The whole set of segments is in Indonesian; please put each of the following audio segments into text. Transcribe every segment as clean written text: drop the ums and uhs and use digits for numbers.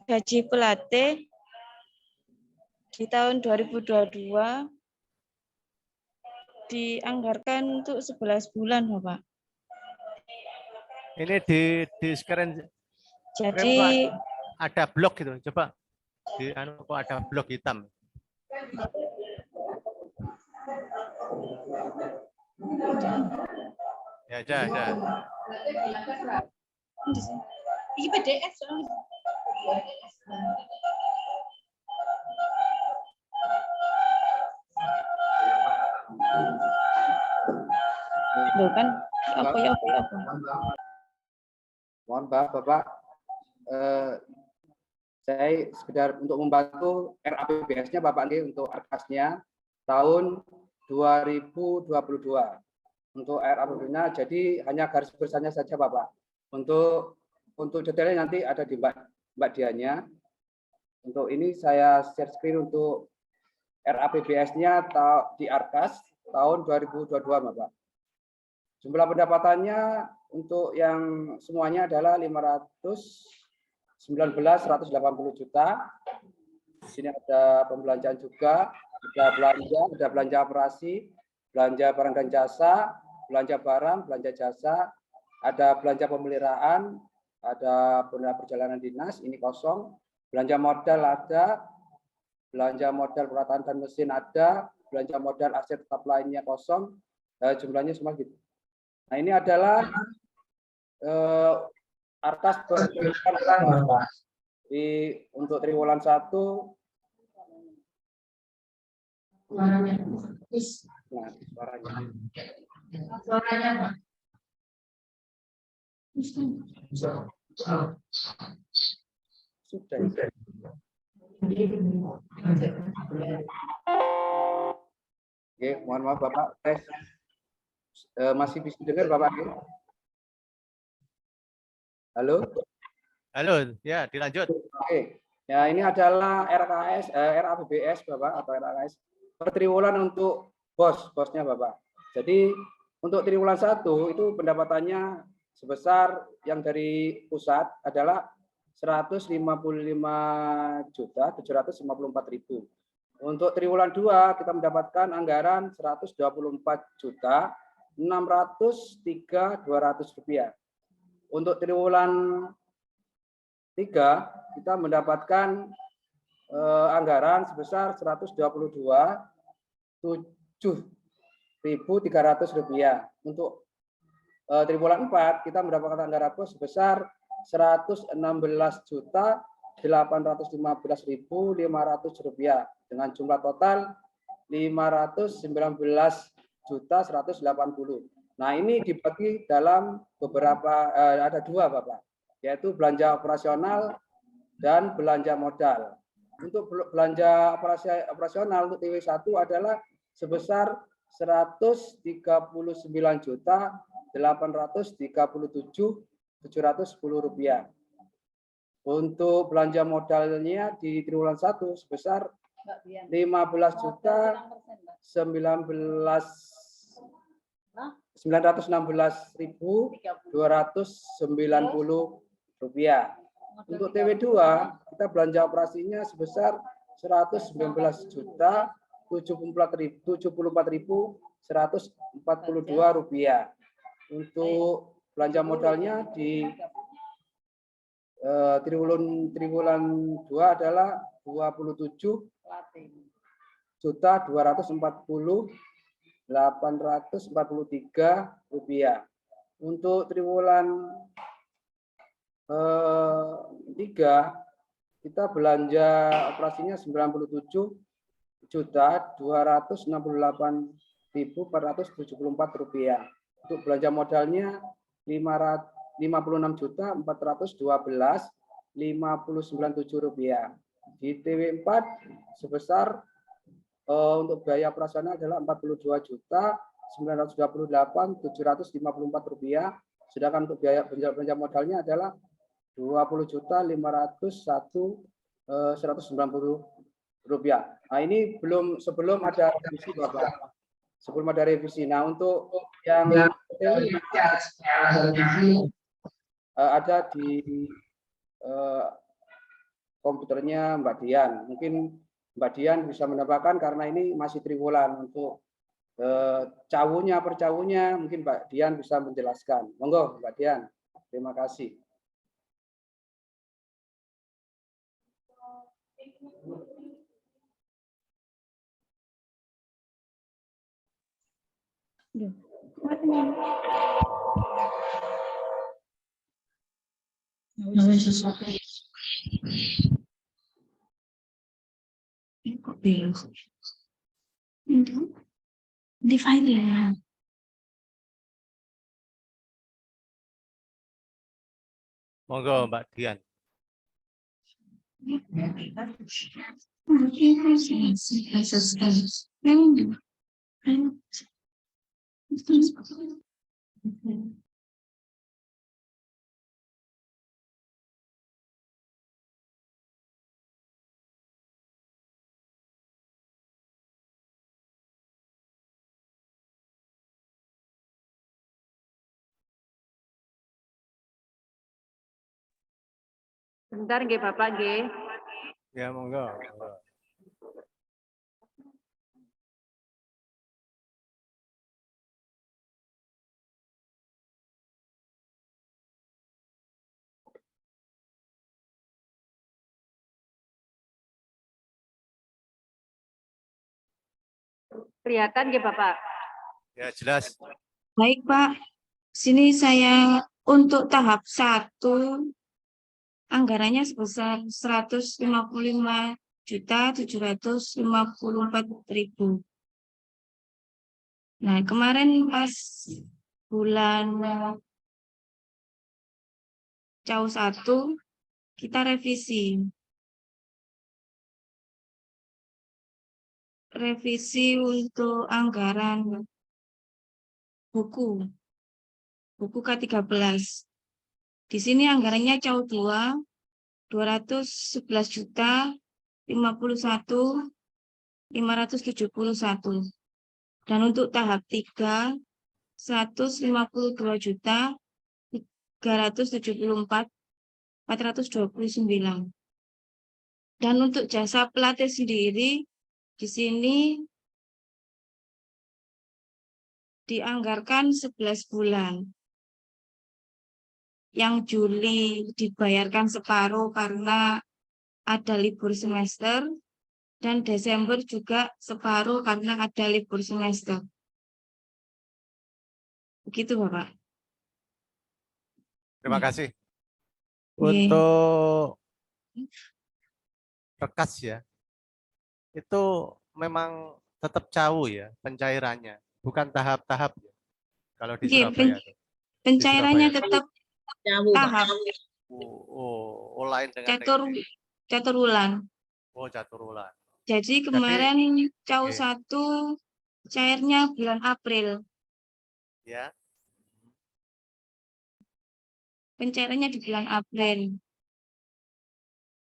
gaji pelatih di tahun 2022 dianggarkan untuk 11 bulan, Bapak. Ini di screen. Jadi Ada blok gitu. Coba di kok ada blok hitam. Ya, ada. ini PDF. Loh kan apa. Mohon maaf Bapak, saya sekedar untuk membantu RAPBS-nya Bapak nih untuk arkasnya tahun 2022. Untuk RAPBS-nya jadi hanya garis besarnya saja Bapak. Untuk detailnya nanti ada di Mbak Dianya. Untuk ini saya share screen untuk RAPBS-nya di Arkas tahun 2022 Bapak. Jumlah pendapatannya untuk yang semuanya adalah 519.180 juta. Di sini ada pembelanjaan juga, ada belanja operasi, belanja barang dan jasa, belanja barang, belanja jasa, ada belanja pemeliharaan, ada perjalanan dinas, ini kosong, belanja modal ada, belanja modal peralatan dan mesin ada, belanja modal aset tetap lainnya kosong, jumlahnya semua gitu. Nah ini adalah Arkas untuk triwulan 1. Suaranya. Nah, suaranya. Sudah. Oke, mohon maaf Bapak. Masih bisa dengar Bapak? Halo? Halo, ya dilanjut. Oke. Ya, ini adalah RAPBS Bapak atau RAPBS per triwulan untuk bosnya Bapak. Jadi untuk triwulan 1 itu pendapatannya sebesar yang dari pusat adalah 155.754.000. Untuk triwulan 2 kita mendapatkan anggaran 124.603.200 rupiah. Untuk triwulan 3 kita mendapatkan anggaran sebesar 122.700.300 rupiah. Untuk triwulan 4 kita mendapatkan anggaran bos sebesar 116.815.500 rupiah dengan jumlah total 519.180. Nah ini dibagi dalam beberapa ada 2 Bapak, yaitu belanja operasional dan belanja modal. Untuk belanja operasional untuk TW1 adalah sebesar 139.837.710 rupiah. Untuk belanja modalnya di triwulan 1 sebesar 916.290 rupiah. Untuk TW2 kita belanja operasinya sebesar 119.074.142 rupiah. Untuk belanja modalnya di triwulan 2 adalah 27.240.843 rupiah. Untuk triwulan 3 kita belanja operasinya 97.268.474 rupiah. Untuk belanja modalnya 56.412.597 rupiah. Di TW4 sebesar untuk biaya operasional adalah 42.928.754 rupiah. Sedangkan untuk biaya belanja modalnya adalah 20.501.190 rupiah. Nah ini sebelum ada revisi Bapak. Sebelum ada revisi. Nah untuk yang ada di komputernya Mbak Dian. Mungkin Mbak Dian bisa menambahkan karena ini masih triwulan untuk cawunya per cawunya mungkin Mbak Dian bisa menjelaskan. Monggo Mbak Dian. Terima kasih. Sesuatu. Ini kok belok? Di file ya. Monggo Mbak Dian. Bentar nggih Bapak nggih. Ya, monggo. Monggo. Kelihatan nggih Bapak? Ya, jelas. Baik, Pak. Sini saya untuk tahap 1 anggarannya sebesar 155.754.000. Nah, kemarin pas bulan CAU 1 kita revisi. Revisi untuk anggaran buku K13. Di sini anggarannya CAU 2 211.051.571. Dan untuk tahap 3 150.374.429. Dan untuk jasa pelatih sendiri di sini dianggarkan 11 bulan. Yang Juli dibayarkan separuh karena ada libur semester, dan Desember juga separuh karena ada libur semester. Begitu, Bapak. Terima kasih. Oke. Untuk berkas ya, itu memang tetap CAU ya pencairannya, bukan tahap-tahap ya. Kalau di Oke, Surabaya. pencairannya Di tetap tahap Oh, lain dengan catur bulan. Oh, caturulan. Jadi kemarin CAU Oke. 1 cairnya bulan April. Ya. Pencairannya di bulan April.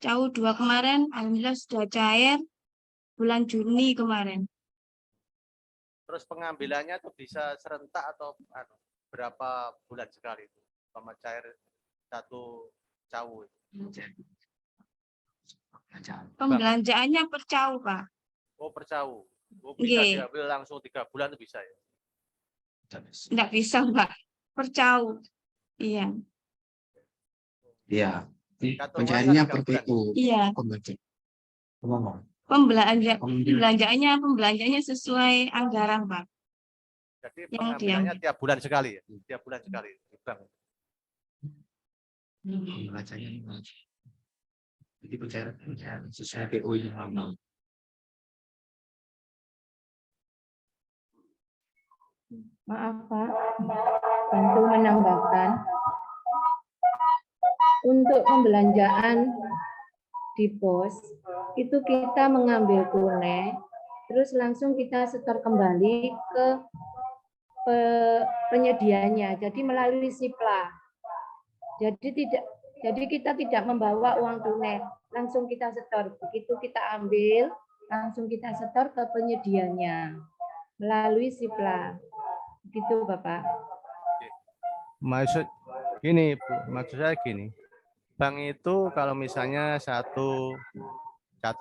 CAU 2 kemarin alhamdulillah sudah cair bulan Juni kemarin. Terus pengambilannya tuh bisa serentak atau berapa bulan sekali itu sama cair satu CAU itu? Pembelanjaannya per CAU, Pak. Oh, per CAU. Oh, bisa Nggih. diambil langsung 3 bulan itu bisa ya? Enggak bisa, Pak. Per CAU. Iya. Iya. Catur Pencairannya bulan per kan 3 bulan. PU. Iya. Ngomong. Pembelanjaannya sesuai anggaran, Pak. Jadi Yang pengambilannya tiap bulan sekali ya? Tiap bulan sekali di bank. Pembacanya ini. Jadi pencairan sesuai PU ini. Maaf Pak, bantu menambahkan. Untuk pembelanjaan di pos, itu kita mengambil tunai, terus langsung kita setor kembali ke penyedianya, jadi melalui Sipla. Jadi kita tidak membawa uang tunai, langsung kita setor. Begitu kita ambil, langsung kita setor ke penyedianya melalui Sipla. Gitu Bapak. Maksud gini, Bu. Maksud saya gini. bank itu kalau misalnya satu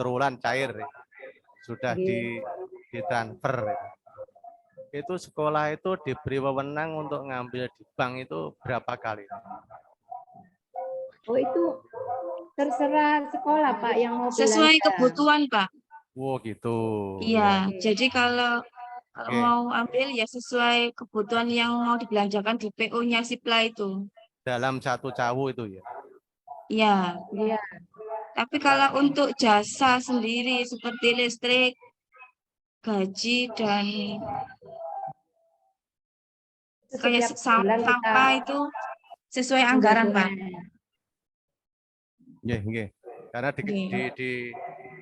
wulan cair sudah ditransfer. Itu sekolah itu diberi wewenang untuk ngambil di bank itu berapa kali? Oh itu terserah sekolah Pak yang mau Sesuai belanja. kebutuhan, Pak. Wow gitu. Iya, jadi kalau Oke. mau ambil ya sesuai kebutuhan yang mau dibelanjakan di PO-nya Sipla itu. Dalam satu cawu itu ya. Iya, Iya. tapi kalau untuk jasa sendiri seperti listrik, gaji, dan kayak Setiap bulan kita sampah itu sesuai anggaran, Pak. Nggih, nggih. Karena di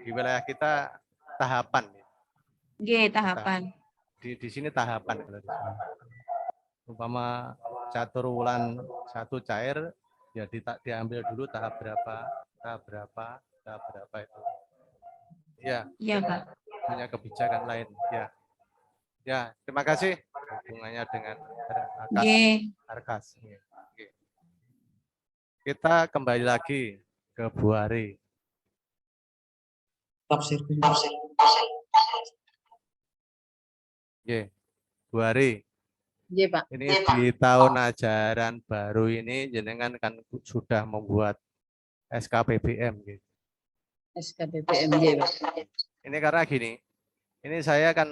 wilayah kita tahapan. Oke, tahapan. Di sini tahapan. Umpama catur wulan satu cair, ya diambil dulu tahap berapa itu. Ya, Iya, Pak. punya kebijakan lain. Ya, ya. Terima kasih hubungannya dengan Arkas. Oke. Kita kembali lagi ke Bu Ari. Tafsir. Oke, Bu Ari. Iya, Pak. Ini di tahun ajaran baru ini jenengan kan sudah membuat SKPBM gitu. SKPBM ya, Pak. Ini karena gini, ini saya kan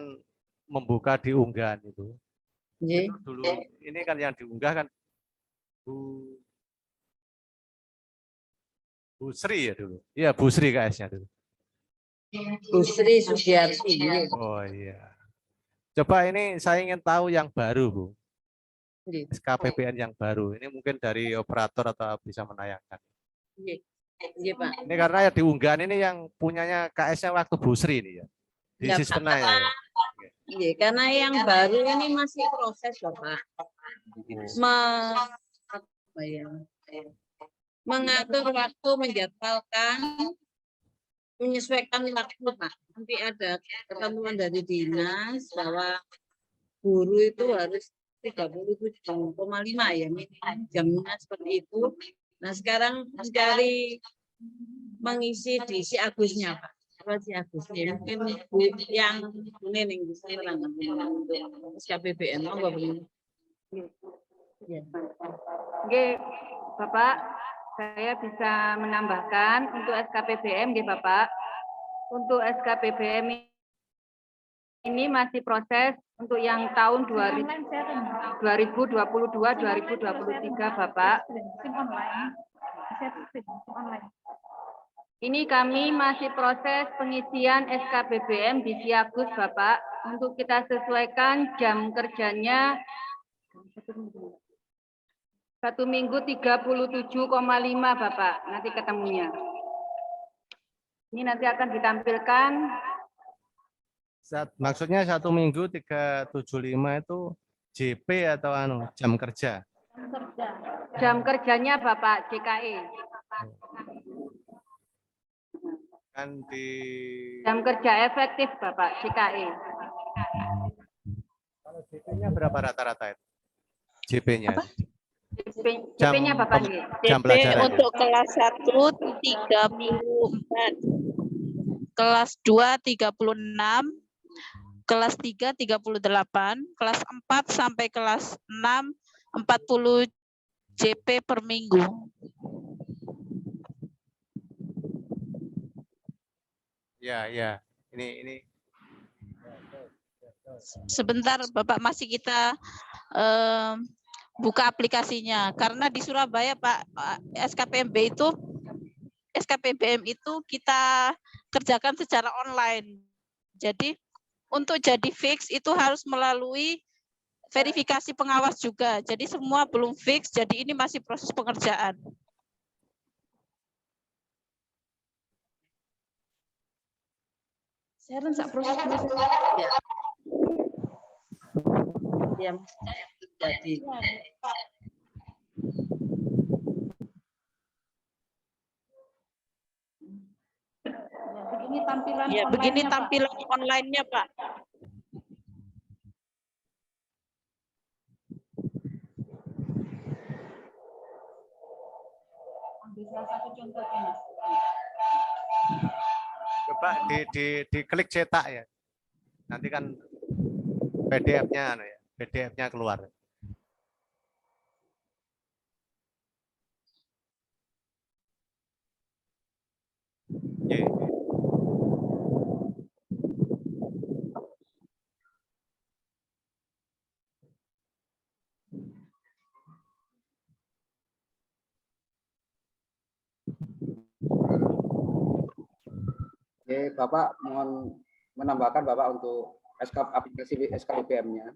membuka di unggahan itu. Iya. Itu dulu ini kan yang diunggah kan Bu Sri ya dulu. Iya, Bu Sri KS-nya dulu. Bu Sri Sugiarti. Iya. Oh iya. Coba ini saya ingin tahu yang baru, Bu. Iya. SKPBN yang baru. Ini mungkin dari operator atau bisa menayangkan. Iya. Iya, Pak. Ini karena ya diunggahan ini yang punyanya KS-nya waktu Bu Sri ini ya. Di Ya, sistemnya ya. Iya, karena yang baru ini masih proses, Bapak. Apa ya? Mengatur waktu, menjadwalkan, menyesuaikan waktu, Pak. Nanti ada ketentuan dari dinas bahwa guru itu harus 37,5 ya, jamnya seperti itu. Nah, sekarang mencari mengisi di si Agusnya, Pak. Apa si Agusnya? Mungkin yang ini bisa menerangkan untuk SKPBN. Monggo, Bu. Ya. Oke, Bapak, saya bisa menambahkan untuk SKPBM, nggih Bapak. Untuk SKPBM ini masih proses untuk yang tahun 2022-2023, Bapak. Ini kami masih proses pengisian SKPBM di Siagus, Bapak. Untuk kita sesuaikan jam kerjanya 1 minggu 37,5, Bapak. Nanti ketemunya. Ini nanti akan ditampilkan. Maksudnya 1 minggu 375 itu JP atau jam kerja? Jam kerjanya Bapak JKE. Kan di Jam kerja efektif Bapak JKE. Kalau JP-nya berapa rata-rata itu? JP-nya. JP-nya Bapak nggih. Jam pelajaran. Untuk kelas 1 34, kelas 2 36, kelas 3 38, kelas 4 sampai kelas 6 40 JP per minggu. Ya, ya. Ini. Sebentar Bapak, masih kita buka aplikasinya karena di Surabaya Pak SKPBM itu kita kerjakan secara online. Jadi untuk jadi fix itu harus melalui verifikasi pengawas juga. Jadi semua belum fix, jadi ini masih proses pengerjaan. Saya rensak proses ya. Ya, jadi. Begini tampilan online-nya, Pak. Bisa Coba di klik cetak ya. Nanti kan PDF-nya ya, PDF-nya keluar. Oke. Oke, Bapak mohon menambahkan Bapak untuk aplikasi SKBPM-nya.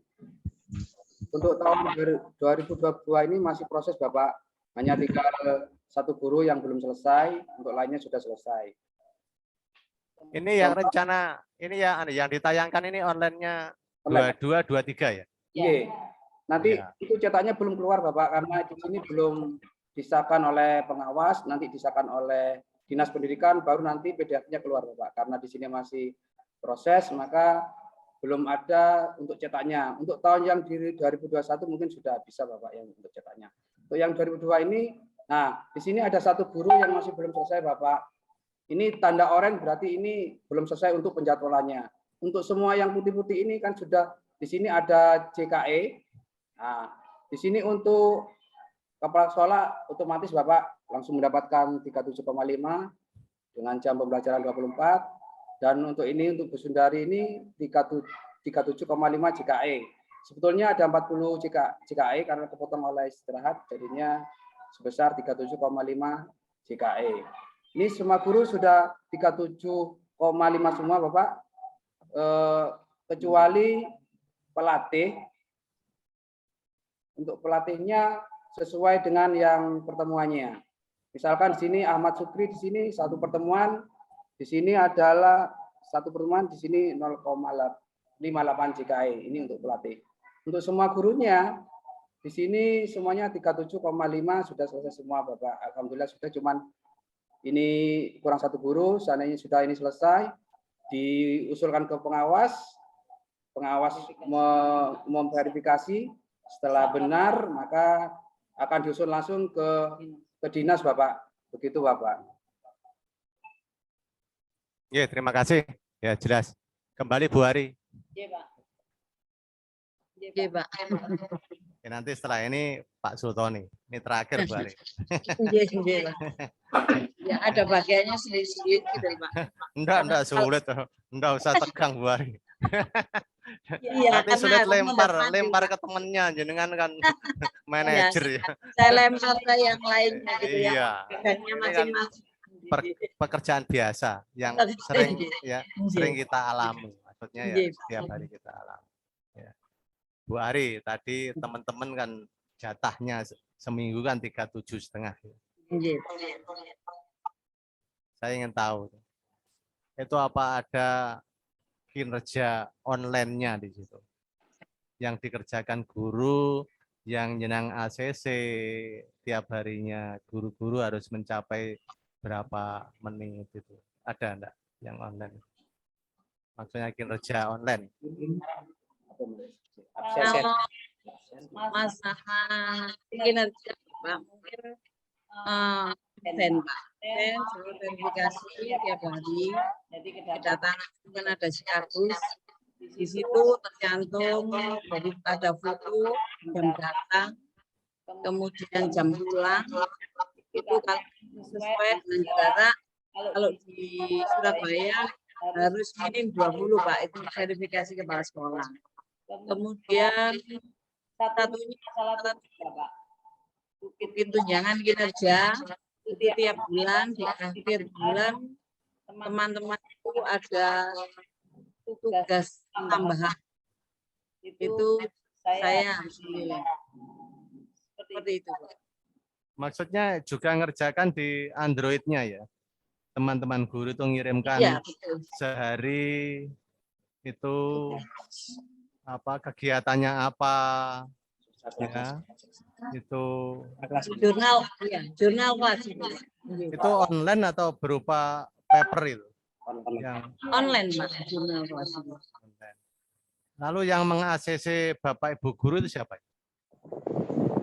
Untuk tahun 2022 ini masih proses Bapak, hanya tinggal satu guru yang belum selesai, untuk lainnya sudah selesai. Ini yang rencana, ini yang ditayangkan ini online-nya 22, 23 ya? Iya. Nanti Ya. itu cetaknya belum keluar Bapak, karena di sini belum disahkan oleh pengawas, nanti disahkan oleh Dinas Pendidikan, baru nanti PDF-nya keluar Bapak. Karena di sini masih proses, maka belum ada untuk cetaknya. Untuk tahun yang di 2021 mungkin sudah bisa Bapak yang untuk cetaknya. Untuk yang 2022 ini, nah di sini ada satu guru yang masih belum selesai Bapak. Ini tanda oranye berarti ini belum selesai untuk penjadwalannya. Untuk semua yang putih-putih ini kan sudah di sini ada JKE. Nah, di sini untuk kepala sekolah otomatis Bapak langsung mendapatkan 37,5 dengan jam pembelajaran 24, dan untuk ini untuk Bu Sundari ini 37,5 JKE. Sebetulnya ada 40 JKE karena kepotong oleh istirahat, jadinya sebesar 37,5 JKE. Ini semua guru sudah 37,5 semua Bapak, kecuali pelatih. Untuk pelatihnya sesuai dengan yang pertemuannya. Misalkan di sini Ahmad Sukri di sini satu pertemuan, di sini adalah satu pertemuan, di sini 0,58 JKE. Ini untuk pelatih. Untuk semua gurunya di sini semuanya 37,5 sudah selesai semua Bapak. Alhamdulillah sudah, cuman ini kurang satu guru, seandainya sudah ini selesai, diusulkan ke pengawas, pengawas memverifikasi, setelah benar maka akan diusul langsung ke dinas Bapak. Begitu Bapak. Ya, terima kasih. Ya, jelas. Kembali Bu Ari. Iya, Pak. Iya, Pak. Ya, nanti setelah ini Pak Sultoni. Ini terakhir Bu Ari. Iya, Pak. Ya, ada bagiannya sedikit-sedikit gitu, Pak. Enggak sulit. Enggak usah tegang Bu Ari. Iya, Nanti karena sulit aku lempar ke temennya, jenengan kan manajer ya. Saya lempar ke yang lainnya gitu ya. Iya. Bagiannya Ini kan masing-masing. pekerjaan biasa yang sering kita alami. Maksudnya ya setiap hari kita alami. Ya. Bu Ari, tadi teman-teman kan jatahnya seminggu kan 37,5. Iya. Saya ingin tahu itu apa ada kinerja online-nya di situ yang dikerjakan guru, yang nyenang ACC tiap harinya, guru-guru harus mencapai berapa menit itu, ada enggak yang online? Maksudnya kinerja online. Kalau masalah kinerja Pak, mungkin Pak, selalu verifikasi tiap hari. Jadi kedatangan kan ada si Agus. Di situ tercantum, jadi ada foto, jam datang, kemudian jam pulang. Itu kalau sesuai dengan jarak, kalau di Surabaya harus minim 20 Pak, itu verifikasi kepala sekolah. Kemudian satunya salah satu Pak, bukit tunjangan kinerja itu tiap bulan, di akhir bulan teman-teman itu ada tugas tambahan, itu saya alhamdulillah seperti itu Pak. Maksudnya juga ngerjakan di Android-nya ya, teman-teman guru itu ngirimkan sehari itu apa kegiatannya apa ya, itu jurnal wajib itu online atau berupa paper itu yang online Pak, jurnal wajib. Lalu yang meng-ACC Bapak Ibu guru itu siapa?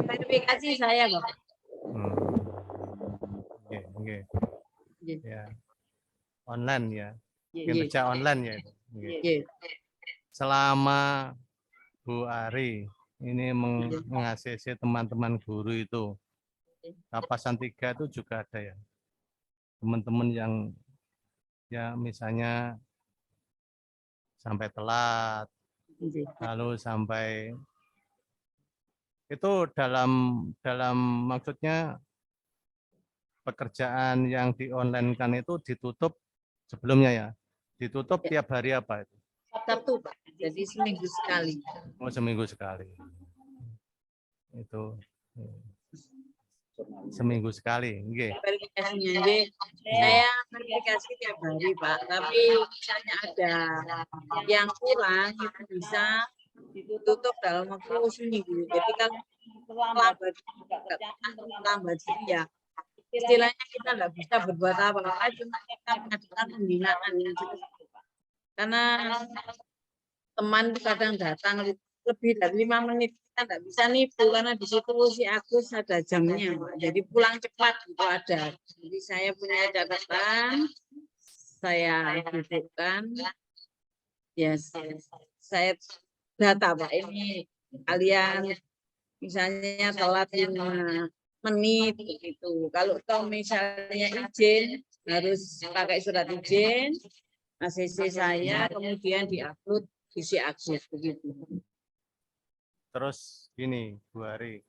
Verifikasi saya Pak. Okay. Ya. online ya, Nggih. kinerja online ya itu. Nggih. Nggih. Selama Bu Ari ini meng-ACC teman-teman guru itu, Kapasan 3 itu juga ada ya, teman-teman yang ya misalnya sampai telat, Nggih. lalu sampai itu dalam maksudnya pekerjaan yang di online kan itu ditutup sebelumnya ya, ditutup tiap hari apa itu? Sabtu, Pak. Jadi seminggu sekali. Oh, seminggu sekali. Itu seminggu sekali, nggih. Verifikasinya, nggih. Saya verifikasi tiap hari, Pak. Tapi misalnya ada yang kurang, itu bisa ditutup dalam waktu seminggu. Jadi kan lambat ya. Istilahnya kita nggak bisa berbuat apa-apa, cuma kita mengadakan pembinaan. Karena teman itu kadang datang lebih dari 5 menit, kita nggak bisa nipu karena di situ si Agus ada jamnya, jadi pulang cepat itu ada. Jadi saya punya catatan, saya dudukkan, ya saya data Pak, ini kalian misalnya telat 5 menit gitu. Kalau toh misalnya izin harus pakai surat izin, ACC saya, kemudian diupload di si Agus begitu. Terus gini, Bu Ari,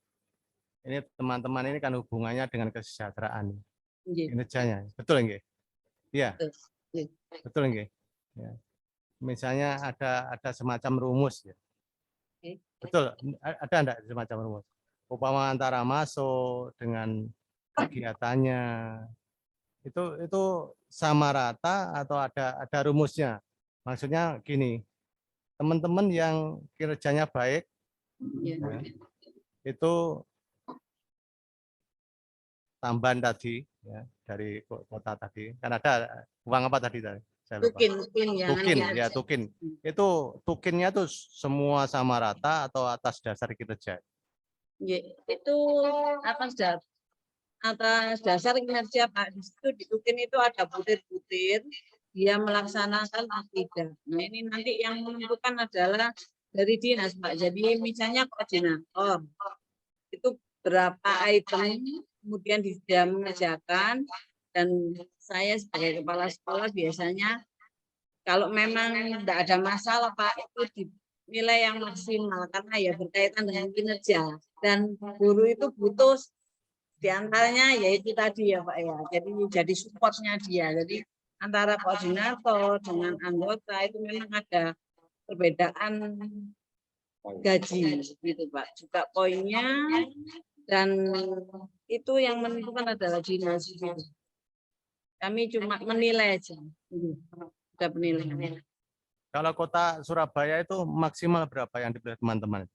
ini teman-teman ini kan hubungannya dengan kesejahteraan kinerjanya, betul nggih? Iya, betul nggih. Ya. Misalnya ada semacam rumus ya, betul? Ada enggak semacam rumus? Upama antara masuk dengan kegiatannya itu sama rata atau ada rumusnya? Maksudnya gini, teman-teman yang kinerjanya baik ya, itu tambahan tadi ya, dari kota tadi kan ada uang apa tadi? Saya lupa. Tukin. Itu tukinnya tuh semua sama rata atau atas dasar kinerja? Itu atas dasar kinerja Pak. Di situ di tukin itu ada butir-butir, dia melaksanakan atau tidak. Nah ini nanti yang menentukan adalah dari dinas Pak. Jadi misalnya koordinator itu berapa item, kemudian dia mengerjakan, dan saya sebagai kepala sekolah biasanya kalau memang tidak ada masalah Pak, itu dinilai yang maksimal karena ya berkaitan dengan kinerja, dan guru itu butuh diantaranya yaitu tadi ya Pak ya, jadi supportnya dia. Jadi antara koordinator dengan anggota itu memang ada perbedaan gaji gitu Pak, juga poinnya, dan itu yang menentukan adalah dinas. Kami cuma menilai aja, sudah penilaian. Kalau kota Surabaya itu maksimal berapa yang dibeli teman-teman?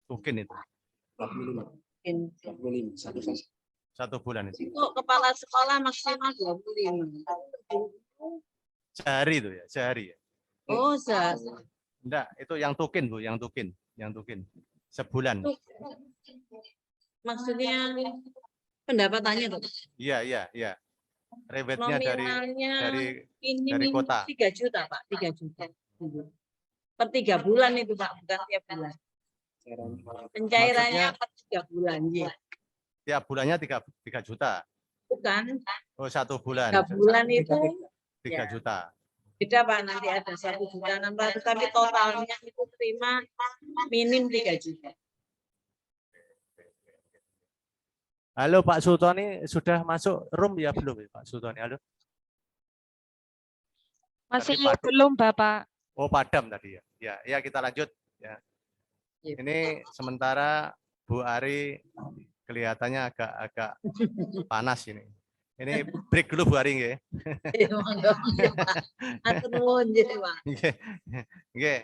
Mungkin itu. 45. Satu bulan itu. Untuk kepala sekolah maksimal 25. Sehari itu ya, sehari ya. Oh, sehari. Enggak, itu yang tukin Bu, yang tukin. Sebulan. Maksudnya pendapatannya tuh? Iya. Rebate-nya dari kota. 3 juta Pak, 3 juta. Per 3 bulan itu Pak, bukan tiap bulan. Pencairannya per 3 bulan. Ya. Tiap bulannya 3 juta. Bukan. Oh, 1 bulan. 3 bulan itu 3 juta. Beda Pak, nanti ada 1.600.000, tapi totalnya itu terima minim 3 juta. Halo Pak Sultoni, sudah masuk room ya belum ya Pak Sultoni? Halo. Masih belum Bapak. Oh, padam tadi ya. Ya kita lanjut ya. Ini sementara Bu Ari kelihatannya agak panas ini. Ini break dulu Bu Ari nggih. Nggih.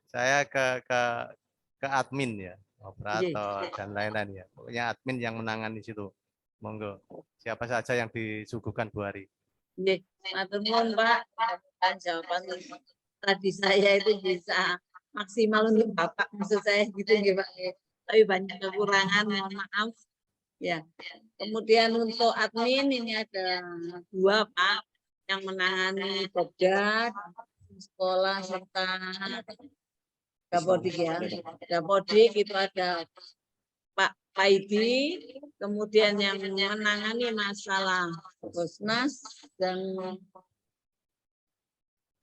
Saya ke admin ya, operator dan lain-lain ya. Pokoknya admin yang menangani di situ. Monggo. Siapa saja yang disuguhkan Bu Ari? Nggih, matur nuwun Pak. Jawaban tadi saya itu bisa maksimal untuk Bapak, maksud saya gitu nggih Pak. Tapi banyak kekurangan, mohon maaf. Ya. Kemudian untuk admin ini ada 2 Pak. yang menangani Pokja, sekolah serta Dapodik ya. Dapodik itu ada Pak Paidi, kemudian yang menangani masalah Bosnas dan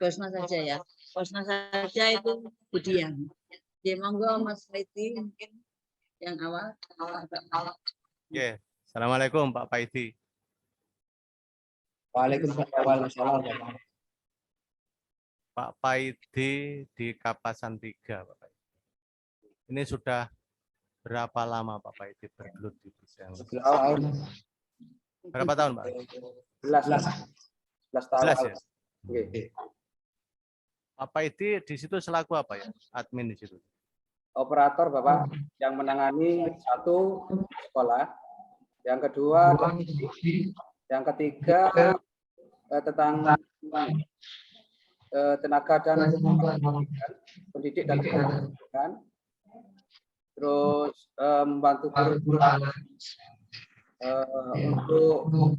Bosnas saja ya. Bosnas saja itu Budian. Ya, monggo Mas Paidi mungkin yang awal. Oke, Assalamualaikum Pak Paidi. Waalaikumsalam. Pak Paidi di Kapasan 3, Pak Paidi. Ini sudah berapa lama Pak Paidi bergelut di bidang? Berapa tahun, Pak? 11 tahun. 11 ya? Oke. Pak Paidi di situ selaku apa ya? Admin di situ. Operator Bapak yang menangani satu sekolah, yang kedua, yang ketiga tentang tenaga dan pendidik dan pendidikan, terus membantu guru untuk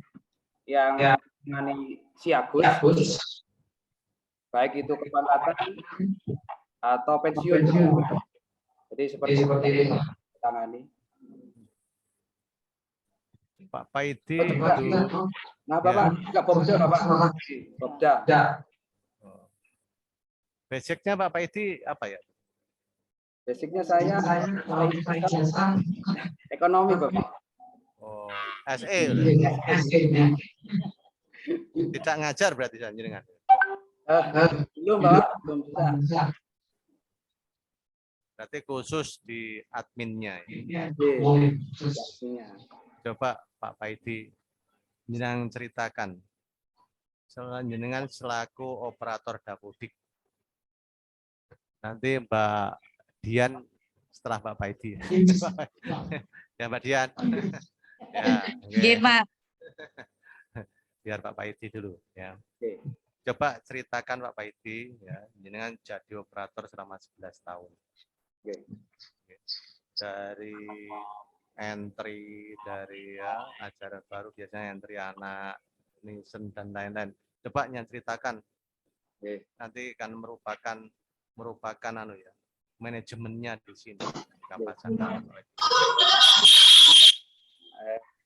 yang menangani si Agus, baik itu kepanlatan atau pensiun. Jadi seperti ini tangani. Pak Paidi Oh, juga. itu Nah, Bapak, enggak Popda, Bapak. Popda. basicnya Pak Paidi apa ya? Basicnya saya ekonomi, Bapak. Oh, SE. Tidak ngajar berarti jenengan. Belum, Bapak, belum bisa. Berarti khusus di adminnya. Ya. Pastinya. Coba Pak Paidi jenengan ceritakan. Jenengan selaku operator Dapodik. Nanti Mbak Dian setelah Pak Paidi. Ya Mbak Dian. Ya, Nggih, Pak. Biar Pak Paidi dulu ya. Oke. Coba ceritakan Pak Paidi ya, jenengan jadi operator selama 11 tahun. Oke. Dari entry dari ya ajaran baru biasanya entry anak, nisen dan lain-lain. Coba yang ceritakan. Oke. Nanti kan merupakan anu ya, manajemennya di sini Kapasan.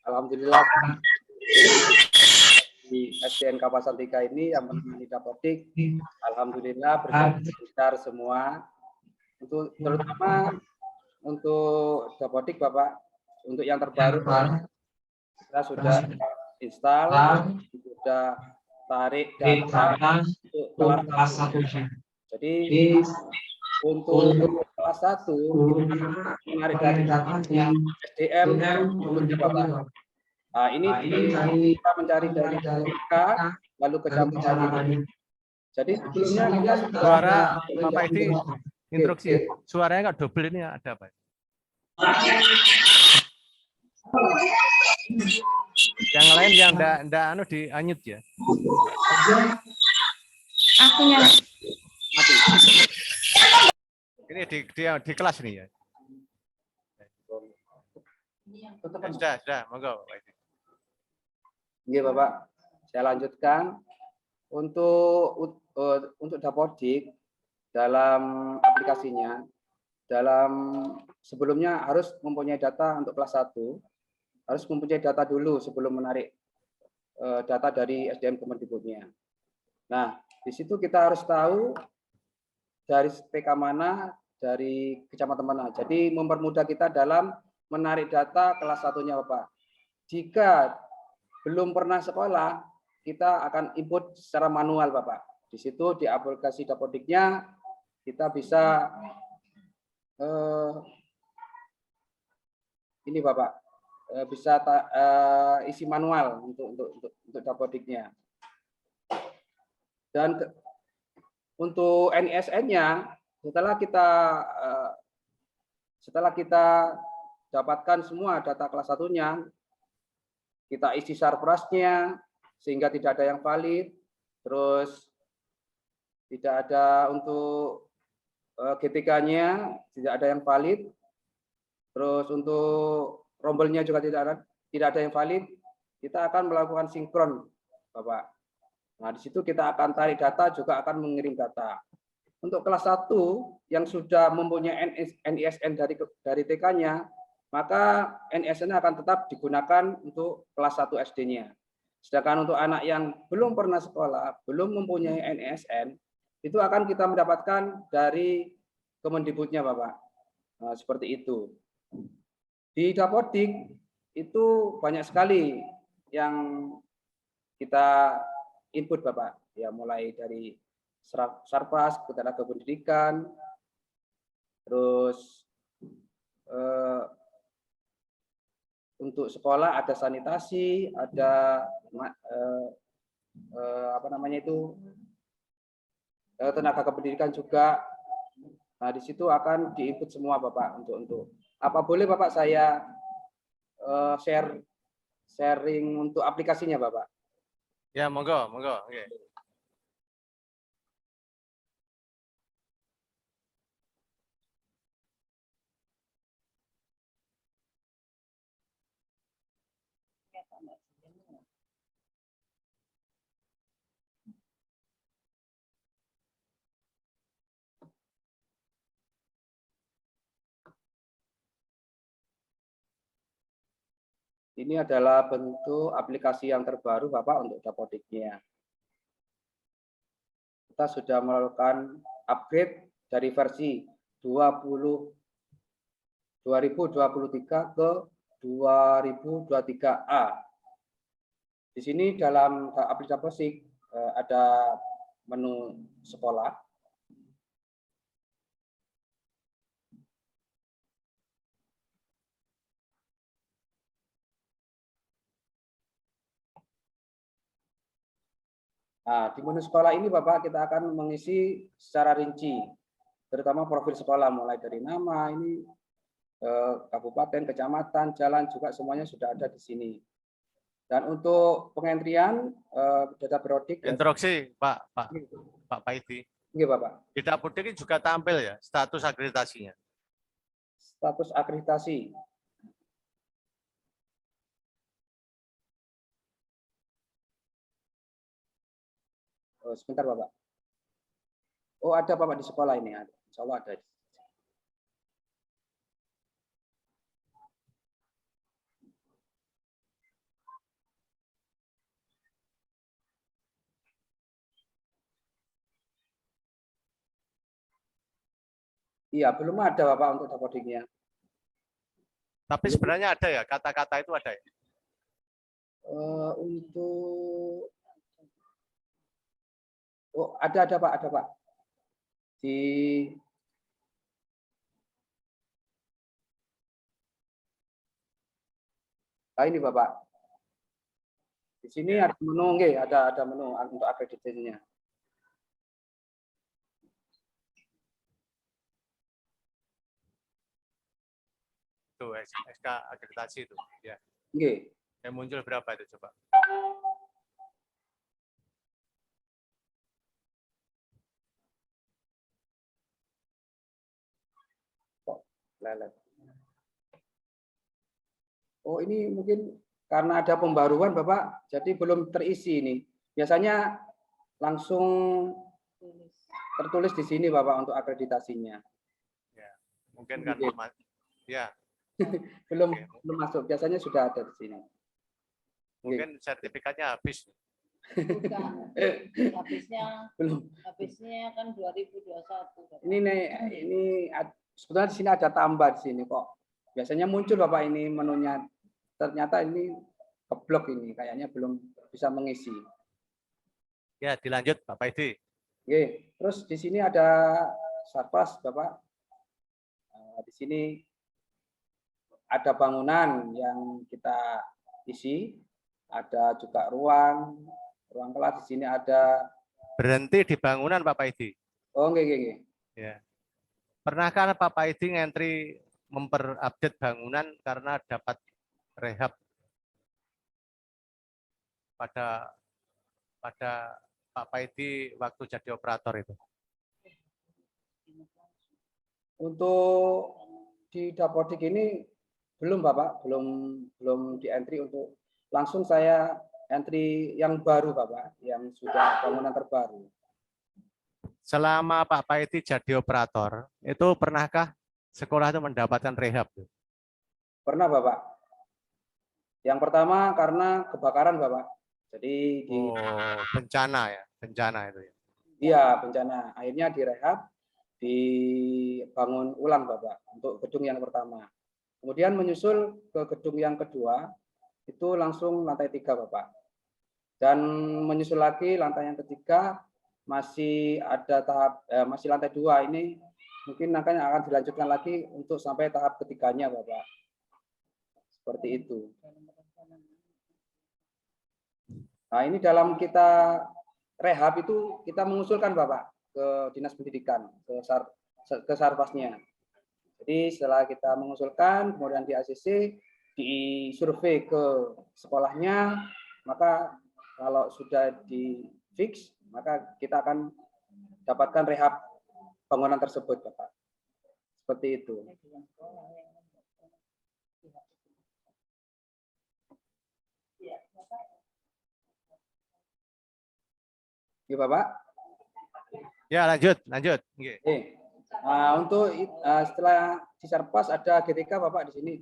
Alhamdulillah di SDN Kapasan 3 ini yang menangani Dapodik, alhamdulillah berjalan semua. Untuk terutama untuk Dapodik Bapak, untuk yang terbaru kita sudah install, sudah tarik data untuk kelas 1. Jadi untuk kelas 1 menarik data yang SDM dulunya Bapak. Nah, ini kita mencari dari BK lalu ke Jambi. Jadi sebelumnya kita suara Pak Paidi instruksi. Suaranya nggak double ini ada apa? Yang lain yang enggak anu di unmute ya. Akunya. mati. Ini di kelas ini ya. Sudah, monggo Pak Paidi. Iya Bapak, saya lanjutkan untuk Dapodik dalam aplikasinya, sebelumnya harus mempunyai data untuk kelas 1, harus mempunyai data dulu sebelum menarik data dari SDM Kemendikbudnya. Nah, di situ kita harus tahu dari TK mana, dari kecamatan mana. Jadi mempermudah kita dalam menarik data kelas 1-nya Bapak. Jika belum pernah sekolah, kita akan input secara manual Bapak. Di situ di aplikasi Dapodiknya kita bisa ini Bapak, bisa isi manual untuk Dapodiknya. Dan untuk NISN-nya setelah kita dapatkan semua data kelas 1-nya, kita isi sarprasnya sehingga tidak ada yang valid, terus tidak ada untuk GTK-nya tidak ada yang valid, terus untuk rombelnya juga tidak ada yang valid. Kita akan melakukan sinkron, Bapak. Nah, di situ kita akan tarik data, juga akan mengirim data. Untuk kelas 1 yang sudah mempunyai NISN dari TK-nya, maka NISN akan tetap digunakan untuk kelas 1 SD-nya. Sedangkan untuk anak yang belum pernah sekolah, belum mempunyai NISN, itu akan kita mendapatkan dari Kemendikbudnya, Bapak. Nah, seperti itu. Di Dapodik itu banyak sekali yang kita input, Bapak. Ya, mulai dari Sarpas, ketenaga pendidikan, terus untuk sekolah ada sanitasi, ada apa namanya itu, tenaga kependidikan juga. Nah, di situ akan diinput semua, Bapak, untuk apa boleh Bapak saya sharing untuk aplikasinya, Bapak? Ya, monggo, monggo. Oke. Ini adalah bentuk aplikasi yang terbaru, Bapak, untuk Dapodiknya. Kita sudah melakukan upgrade dari versi 2023 ke 2023A. Di sini dalam aplikasi ada menu sekolah. Nah, di menu sekolah ini, Bapak, kita akan mengisi secara rinci, terutama profil sekolah, mulai dari nama, ini kabupaten, kecamatan, jalan, juga semuanya sudah ada di sini. Dan untuk pengentrian data periodik. Instruksi, Pak Paidi. Iya, Bapak. Di Dapodik ini juga tampil ya status akreditasinya. Status akreditasi. Oh, sebentar, Bapak. Oh, ada, Bapak, di sekolah ini. Insya Allah ada. Iya, belum ada, Bapak, untuk Dapodiknya. Tapi sebenarnya ada ya, kata-kata itu ada ya? Untuk ada, Pak, ada, Pak. Di ini, Bapak. Di sini ada menu, ada menu untuk akreditasinya. Itu SK akreditasi itu, ya. Nggih. Yang muncul berapa itu coba? Lelet. Oh, ini mungkin karena ada pembaruan, Bapak, jadi belum terisi ini. Biasanya langsung tertulis di sini, Bapak, untuk akreditasinya. Ya, mungkin kan ya. belum masuk. Biasanya sudah ada di sini. Mungkin sertifikatnya habis. Bukan. Habisnya kan 2021. Ini sebetulnya di sini ada tambah di sini kok. Biasanya muncul, Bapak, ini menunya. Ternyata ini keblok ini, kayaknya belum bisa mengisi. Ya, dilanjut, Pak Paidi. Oke, terus di sini ada Sarpas, Bapak. Di sini ada bangunan yang kita isi, ada juga ruang kelas. Di sini ada. Berhenti di bangunan, Pak Paidi. Oh, nggih. Ya. Pernahkah Pak Paidi ngentri memperupdate bangunan karena dapat rehab pada Pak Paidi waktu jadi operator itu? Untuk di Dapodik ini belum, Bapak, belum di entry untuk langsung saya entry yang baru Bapak, yang sudah bangunan terbaru. Selama Pak Paiti jadi operator, itu pernahkah sekolah itu mendapatkan rehab? Pernah Bapak. Yang pertama karena kebakaran Bapak. Jadi bencana ya, bencana itu ya. Iya, bencana. Akhirnya direhab, dibangun ulang Bapak untuk gedung yang pertama. Kemudian menyusul ke gedung yang kedua, itu langsung lantai 3 Bapak. Dan menyusul lagi lantai yang ketiga, masih ada tahap, masih lantai 2 ini, mungkin nantinya akan dilanjutkan lagi untuk sampai tahap ketiganya Bapak. Seperti itu. Nah ini dalam kita rehab itu kita mengusulkan Bapak ke Dinas Pendidikan, ke Sarpasnya. Jadi setelah kita mengusulkan, kemudian di ACC, disurvei ke sekolahnya, maka kalau sudah di fix, maka kita akan dapatkan rehab bangunan tersebut, Bapak. Seperti itu. Ya, Bapak. Ya, lanjut. Okay. Nah, untuk setelah di Sarpas ada GTK Bapak di sini.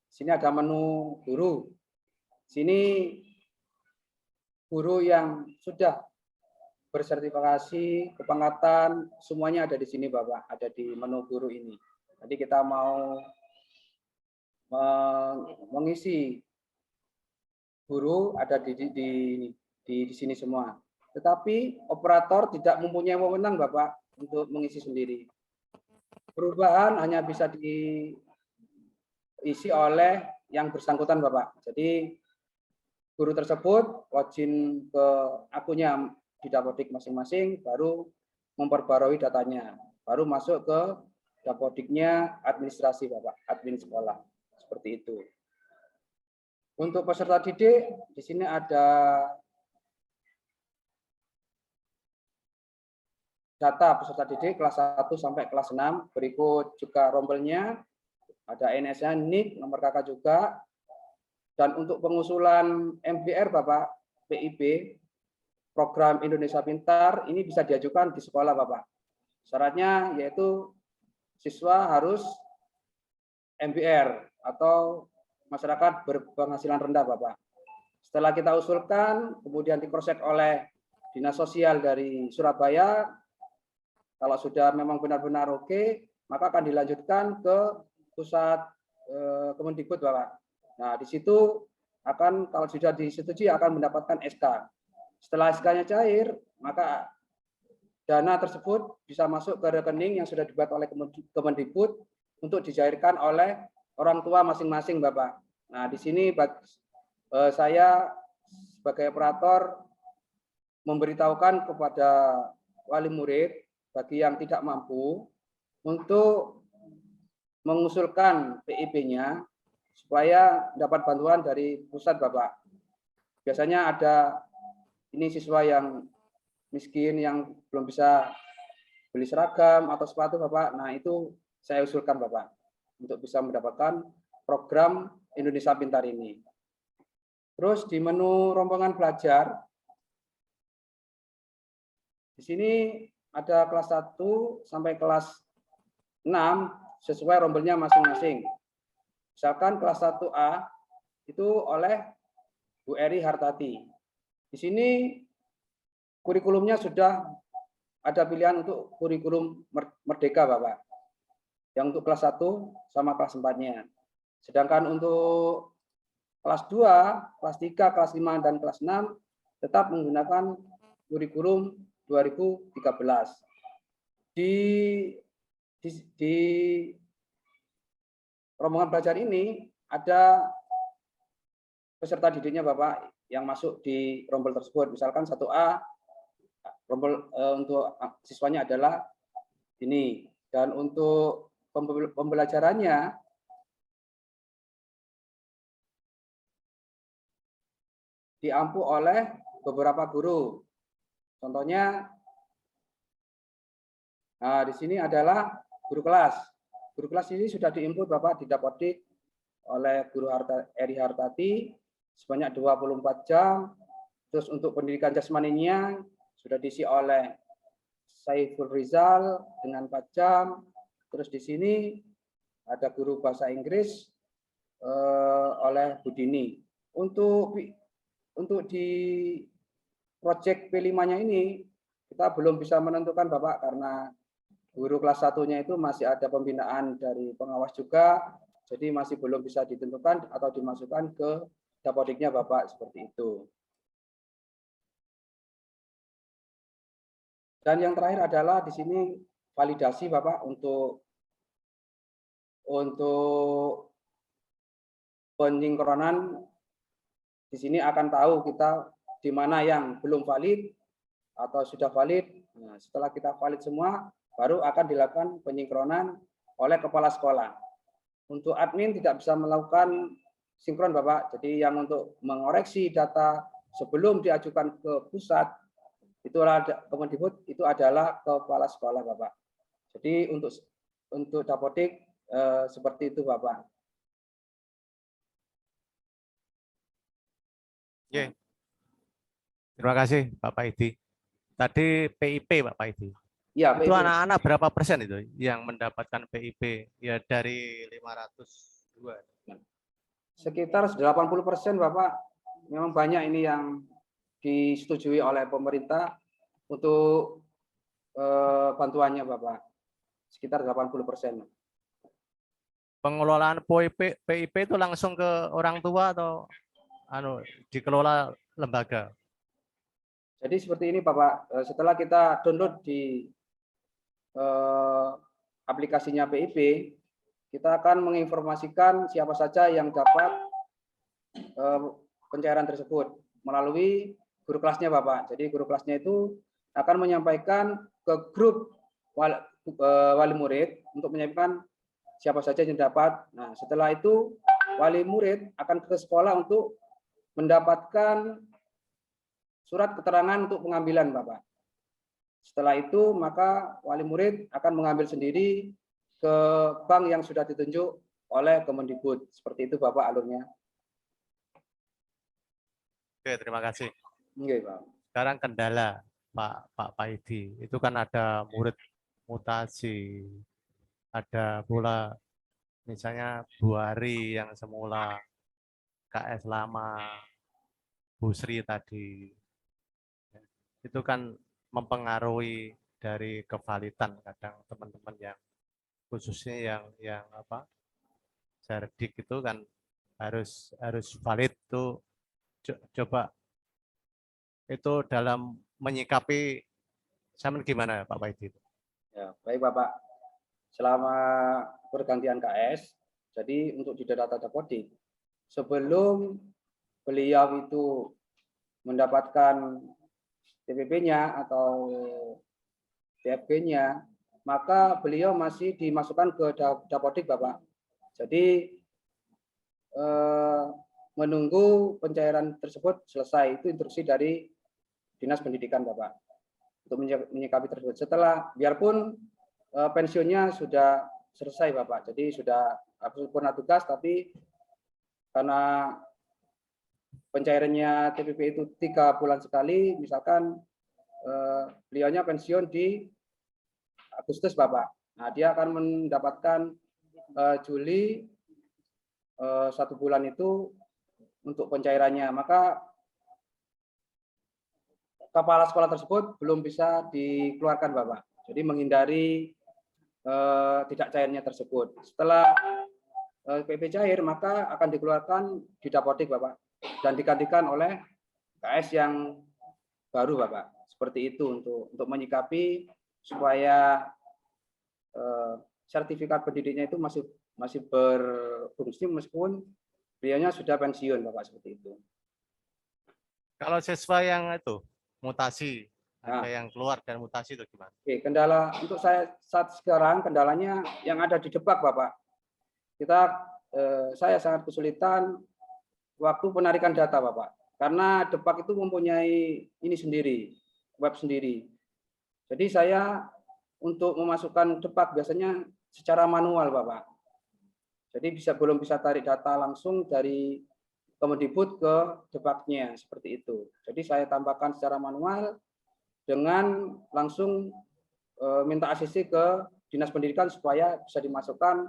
Sini ada menu guru. Sini guru yang sudah bersertifikasi, kepangkatan, semuanya ada di sini Bapak, ada di menu guru ini. Jadi kita mau mengisi guru ada di sini semua. Tetapi operator tidak mempunyai wewenang Bapak untuk mengisi sendiri. Perubahan hanya bisa diisi oleh yang bersangkutan Bapak. Jadi guru tersebut login ke akunnya di Dapodik masing-masing, baru memperbarui datanya, baru masuk ke Dapodiknya administrasi Bapak, admin sekolah. Seperti itu. Untuk peserta didik, di sini ada data peserta didik kelas 1 sampai kelas 6, berikut juga rombelnya, ada NS-nya, NIK, nomor KK juga. Dan untuk pengusulan MBR Bapak, PIB, program Indonesia Pintar, ini bisa diajukan di sekolah Bapak. Syaratnya yaitu siswa harus MBR atau masyarakat berpenghasilan rendah Bapak. Setelah kita usulkan, kemudian di-cross-check oleh Dinas Sosial dari Surabaya, kalau sudah memang benar-benar oke, maka akan dilanjutkan ke pusat Kemendikbud Bapak. Nah, di situ akan kalau sudah disetujui akan mendapatkan SK. Setelah SK-nya cair, maka dana tersebut bisa masuk ke rekening yang sudah dibuat oleh Kemendikbud untuk dicairkan oleh orang tua masing-masing Bapak. Nah, di sini saya sebagai operator memberitahukan kepada wali murid bagi yang tidak mampu untuk mengusulkan PIB-nya supaya dapat bantuan dari pusat Bapak. Biasanya ada ini siswa yang miskin yang belum bisa beli seragam atau sepatu Bapak. Nah, itu saya usulkan Bapak untuk bisa mendapatkan program Indonesia Pintar ini. Terus di menu rombongan belajar, di sini ada kelas 1 sampai kelas 6 sesuai rombelnya masing-masing. Misalkan kelas 1A itu oleh Bu Eri Hartati. Di sini kurikulumnya sudah ada pilihan untuk kurikulum Merdeka Bapak. Yang untuk kelas 1 sama kelas 4-nya. Sedangkan untuk kelas 2, kelas 3, kelas 5, dan kelas 6 tetap menggunakan kurikulum 2013. Di rombongan belajar ini ada peserta didiknya Bapak yang masuk di rombel tersebut. Misalkan 1A rombel untuk siswanya adalah ini, dan untuk pembelajarannya diampu oleh beberapa guru. Contohnya, nah di sini adalah guru kelas. Guru kelas ini sudah diinput Bapak di Dapodik oleh Guru Eri Hartati sebanyak 24 jam Terus untuk pendidikan jasmaninya sudah diisi oleh Saiful Rizal dengan 4 jam. Terus di sini ada guru bahasa Inggris oleh Budini. Untuk di proyek P5-nya ini kita belum bisa menentukan Bapak karena guru kelas 1-nya itu masih ada pembinaan dari pengawas juga, jadi masih belum bisa ditentukan atau dimasukkan ke Dapodiknya Bapak, seperti itu. Dan yang terakhir adalah di sini validasi Bapak untuk penyinkronan. Di sini akan tahu kita di mana yang belum valid atau sudah valid. Nah, setelah kita valid semua, baru akan dilakukan penyinkronan oleh kepala sekolah. Untuk admin tidak bisa melakukan sinkron Bapak. Jadi yang untuk mengoreksi data sebelum diajukan ke pusat, itu Kemendikbud itu adalah kepala sekolah Bapak. Jadi untuk Dapodik seperti itu Bapak. Oke. Terima kasih Bapak Idi. Tadi PIP Bapak Idi. Ya, itu PIP. anak-anak berapa persen itu yang mendapatkan PIP ya dari 502? Sekitar 80% Bapak. Memang banyak ini yang disetujui oleh pemerintah untuk bantuannya Bapak. Sekitar 80%. Pengelolaan PIP itu langsung ke orang tua atau dikelola lembaga? Jadi seperti ini Bapak, setelah kita download di aplikasinya PIP, kita akan menginformasikan siapa saja yang dapat pencairan tersebut melalui guru kelasnya Bapak. Jadi guru kelasnya itu akan menyampaikan ke grup wali murid untuk menyampaikan siapa saja yang dapat. Nah, setelah itu wali murid akan ke sekolah untuk mendapatkan surat keterangan untuk pengambilan Bapak. Setelah itu maka wali murid akan mengambil sendiri ke bank yang sudah ditunjuk oleh Kemendikbud. Seperti itu Bapak alurnya. Oke, terima kasih. Oke, Pak. Sekarang kendala Pak Idi. Itu kan ada murid mutasi, ada pula misalnya Bu Ari yang semula KS lama, Bu Sri tadi. Itu kan mempengaruhi dari kevalidan kadang teman-teman yang khususnya yang cerdik itu kan harus valid tuh. Coba itu dalam menyikapi sama gimana Pak Paidi? Ya, baik Bapak. Selama pergantian KS, jadi untuk di data Dapodik, sebelum beliau itu mendapatkan TPP-nya atau TFP-nya, maka beliau masih dimasukkan ke Dapodik Bapak. Jadi menunggu pencairan tersebut selesai, itu instruksi dari Dinas Pendidikan Bapak untuk menyikapi tersebut. Setelah biarpun pensiunnya sudah selesai Bapak, jadi sudah sempurna tugas, tapi karena pencairannya TPP itu 3 bulan sekali, misalkan beliaunya pensiun di Agustus Bapak. Nah, dia akan mendapatkan Juli 1 bulan itu untuk pencairannya. Maka kepala sekolah tersebut belum bisa dikeluarkan Bapak. Jadi menghindari tidak cairnya tersebut. Setelah PP cair, maka akan dikeluarkan di Dapodik Bapak dan digantikan oleh KS yang baru Bapak. Seperti itu untuk menyikapi supaya sertifikat pendidiknya itu masih berfungsi meskipun beliaunya sudah pensiun Bapak, seperti itu. Kalau siswa yang itu mutasi, ada yang keluar dan mutasi itu gimana? Oke, kendala untuk saya saat sekarang kendalanya yang ada di Depak Bapak. Saya sangat kesulitan waktu penarikan data Bapak. Karena Depak itu mempunyai ini sendiri, web sendiri. Jadi saya untuk memasukkan Depak biasanya secara manual Bapak. Jadi belum bisa tarik data langsung dari Kemendikbud ke Depaknya seperti itu. Jadi saya tambahkan secara manual dengan langsung minta ACC ke Dinas Pendidikan supaya bisa dimasukkan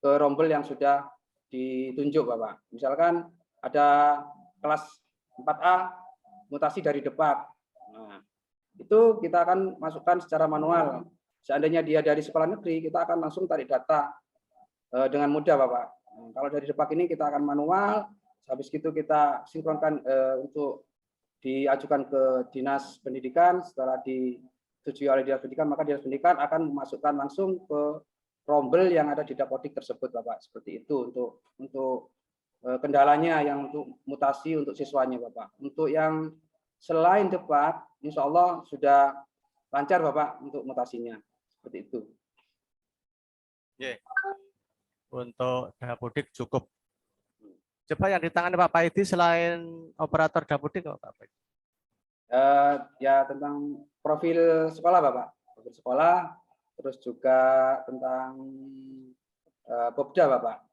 ke rombel yang sudah ditunjuk, Bapak. Misalkan ada kelas 4A mutasi dari Depak. Nah, itu kita akan masukkan secara manual. Seandainya dia dari sekolah negeri, kita akan langsung tarik data dengan mudah, Bapak. Nah, kalau dari Depak ini kita akan manual, habis itu kita sinkronkan untuk diajukan ke Dinas Pendidikan. Setelah disetujui oleh Dinas Pendidikan, maka Dinas Pendidikan akan memasukkan langsung ke rombel yang ada di Dapodik tersebut, Bapak. Seperti itu untuk kendalanya yang untuk mutasi untuk siswanya, Bapak. Untuk yang selain Depak, insya Allah sudah lancar, Bapak, untuk mutasinya. Seperti itu. Untuk Dapodik cukup. Coba yang ditangani Pak Paidi selain operator Dapodik, Pak Paidi? Ya tentang profil sekolah, Bapak. Profil sekolah, terus juga tentang Popda, Bapak.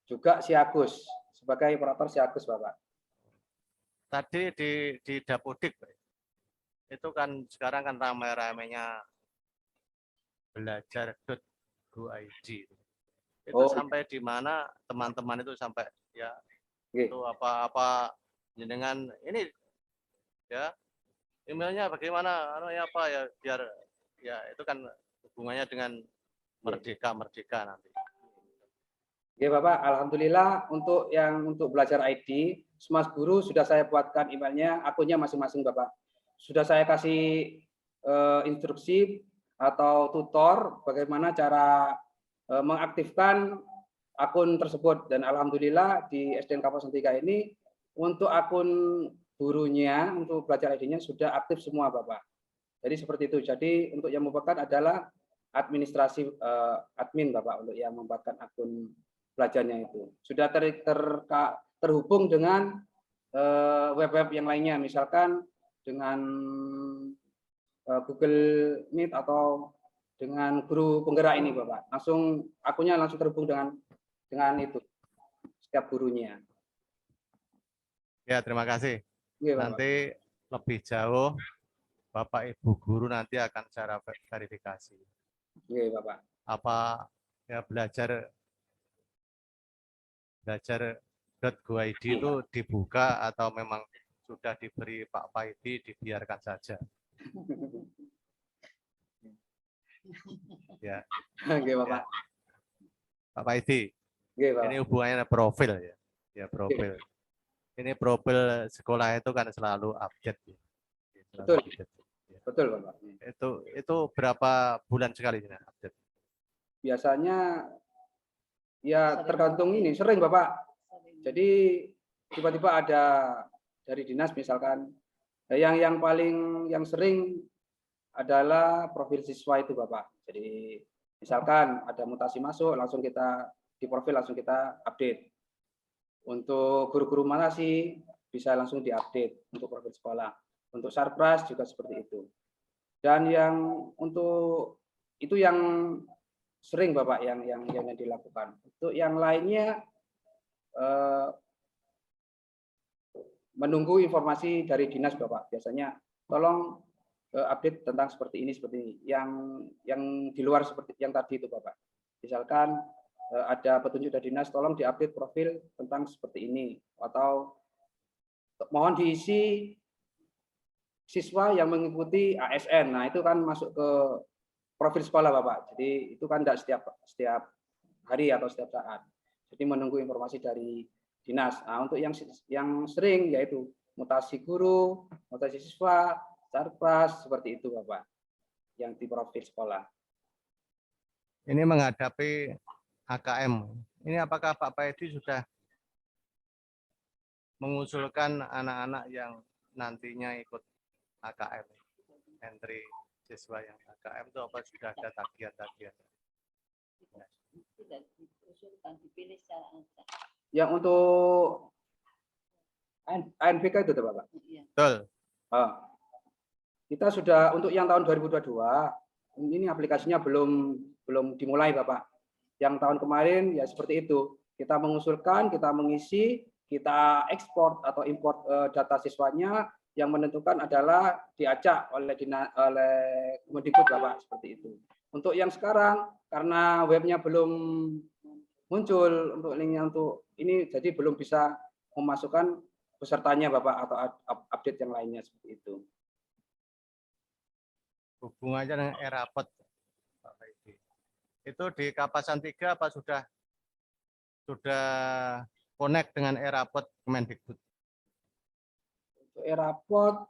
Juga Siagus, sebagai operator Siagus, Bapak. Tadi di Dapodik, itu kan sekarang kan ramai-ramainya belajar.go.id. Itu sampai di mana teman-teman itu sampai ya itu apa dengan ini ya emailnya bagaimana apa ya biar ya itu kan hubungannya dengan merdeka nanti. Oke, Bapak, alhamdulillah untuk belajar ID, Semas Guru sudah saya buatkan emailnya, akunnya masing-masing, Bapak. Sudah saya kasih instruksi atau tutor bagaimana cara mengaktifkan akun tersebut, dan alhamdulillah di SDN Kawasan 3 ini untuk akun gurunya untuk belajar ID-nya sudah aktif semua, Bapak. Jadi seperti itu. Jadi untuk yang membuatkan adalah administrasi admin, Bapak, untuk yang membuatkan akun belajarnya itu sudah terhubung dengan web-web yang lainnya, misalkan dengan Google Meet atau dengan guru penggerak ini, Bapak. Langsung akunnya langsung terhubung dengan itu setiap gurunya. Ya, terima kasih. Ya, nanti lebih jauh Bapak Ibu guru nanti akan cara verifikasi. Iya, Bapak. Apa ya belajar.go.id itu dibuka atau memang sudah diberi Pak Paidi dibiarkan saja? Ya. Oke, Bapak. Pak Paidi. Oke, Bapak. Ini hubungannya profil ya. Ya, profil. Ini profil sekolah itu kan selalu update. Ya. Betul. Betul, Bapak. Itu berapa bulan sekali update? Biasanya ya tergantung ini, sering, Bapak. Jadi tiba-tiba ada dari dinas misalkan yang sering adalah profil siswa itu, Bapak. Jadi misalkan ada mutasi masuk, langsung kita di profil langsung kita update. Untuk guru-guru mana sih bisa langsung diupdate untuk profil sekolah. Untuk Sarpras juga seperti itu. Dan yang untuk itu yang sering, Bapak, yang dilakukan. Untuk yang lainnya menunggu informasi dari dinas, Bapak. Biasanya tolong update tentang seperti ini yang di luar seperti yang tadi itu, Bapak. Misalkan ada petunjuk dari dinas, tolong diupdate profil tentang seperti ini, atau mohon diisi siswa yang mengikuti ASN. Nah, itu kan masuk ke profil sekolah, Bapak. Jadi itu kan tidak setiap hari atau setiap saat. Jadi menunggu informasi dari dinas. Nah, untuk yang sering yaitu mutasi guru, mutasi siswa, Sarpras, seperti itu, Bapak. Yang di profil sekolah. Ini menghadapi AKM. Ini apakah Pak Paidi sudah mengusulkan anak-anak yang nantinya ikut AKM, entry siswa yang AKM itu apa sudah ada tagihan-tagihan? Tidak diusulkan, dipilih secara acak. Yang untuk ANBK itu, Bapak? Betul. Kita sudah untuk yang tahun 2022 ini aplikasinya belum dimulai, Bapak. Yang tahun kemarin ya seperti itu. Kita mengusulkan, kita mengisi, kita ekspor atau import data siswanya, yang menentukan adalah diacak oleh Kemendikbud Bapak, seperti itu. Untuk yang sekarang karena webnya belum muncul untuk linknya untuk ini, jadi belum bisa memasukkan pesertanya Bapak atau update yang lainnya seperti itu. Hubungannya dengan e-rapot, Pak Faidi. Itu di Kapasan 3 apa sudah connect dengan e-rapot Kemendikbud? Untuk e-rapot,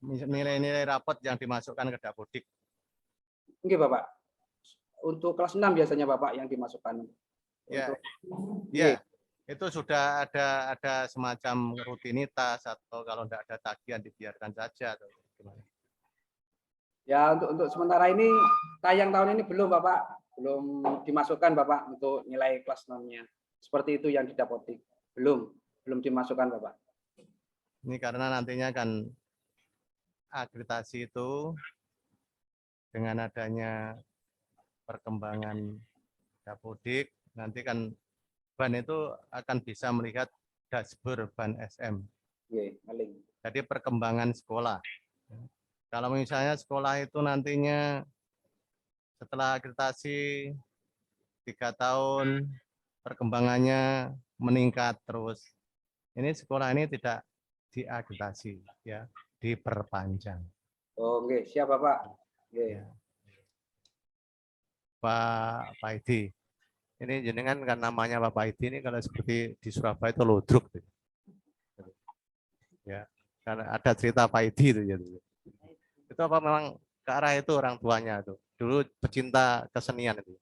nilai-nilai rapot yang dimasukkan ke Dapodik. Oke Bapak. Untuk kelas 6 biasanya Bapak yang dimasukkan. Ya, Untuk, ya. Itu sudah ada semacam rutinitas, atau kalau tidak ada tagihan dibiarkan saja atau gimana? Ya, untuk sementara ini tayang tahun ini belum Bapak, belum dimasukkan Bapak untuk nilai kelas 6-nya. Seperti itu yang di Dapodik. Belum dimasukkan Bapak. Ini karena nantinya kan akreditasi itu dengan adanya perkembangan Dapodik, nanti kan BAN itu akan bisa melihat dashboard BAN SM. Jadi perkembangan sekolah. Kalau misalnya sekolah itu nantinya setelah akreditasi 3 tahun, perkembangannya meningkat terus. Ini sekolah ini tidak diakreditasi, ya, diperpanjang. Oh, oke, siap Bapak. Ya. Pak Paidi, ini jenengan kan namanya Pak Paidi ini kalau seperti di Surabaya itu Lodruk, ya, karena ada cerita Paidi itu, ya. Itu apa memang ke arah itu orang tuanya itu dulu pecinta kesenian itu?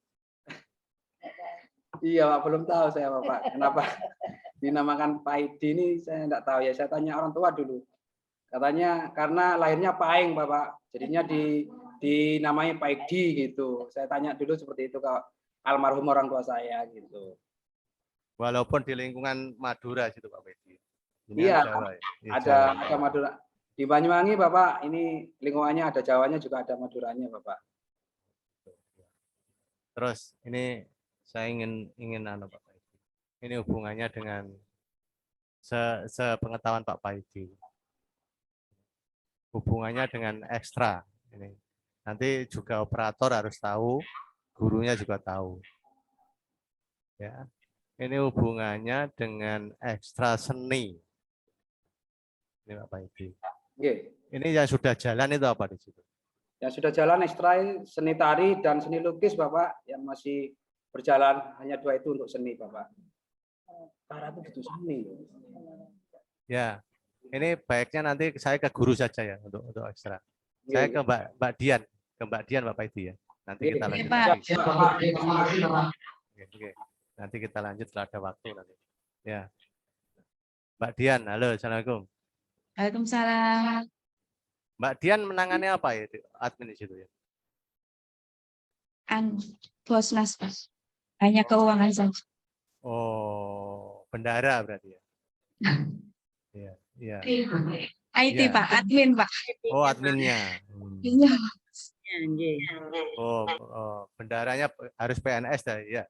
Iya Pak, belum tahu saya Bapak, kenapa dinamakan Paidi ini saya enggak tahu ya. Saya tanya orang tua dulu. Katanya karena lahirnya Paing Bapak, jadinya dinamai Paidi gitu. Saya tanya dulu seperti itu ke almarhum orang tua saya gitu. Walaupun di lingkungan Madura situ Pak Paidi. Iya, Jawa, ya? ada Madura. Di Banyuwangi Bapak, ini lingkungannya ada Jawanya juga ada Maduranya Bapak. Terus ini saya ingin Pak Paidi. Ini hubungannya dengan sepengetahuan Pak Paidi. Hubungannya dengan ekstra ini. Nanti juga operator harus tahu, gurunya juga tahu. Ya. Ini hubungannya dengan ekstra seni. Ini Pak Paidi. Ini yang sudah jalan itu apa di situ? Yang sudah jalan ekstra seni tari dan seni lukis Bapak, yang masih berjalan hanya 2 itu untuk seni Bapak. Karate itu seni. Ya, ini baiknya nanti saya ke guru saja ya untuk ekstra. Saya ke Mbak Dian, Pak Paidi ya. Nanti kita lanjut. Oke. Nanti kita lanjut setelah ada waktu nanti. Ya, Mbak Dian, halo, assalamualaikum. Waalaikumsalam. Mbak Dian menangani apa ya admin di situ ya? Bosnas, Pak. Hanya keuangan saja. Oh, bendara berarti ya? Iya, iya. IT, Ya. Pak. Admin, Pak. Oh, adminnya. Iya. Oh, bendaranya harus PNS dah, ya.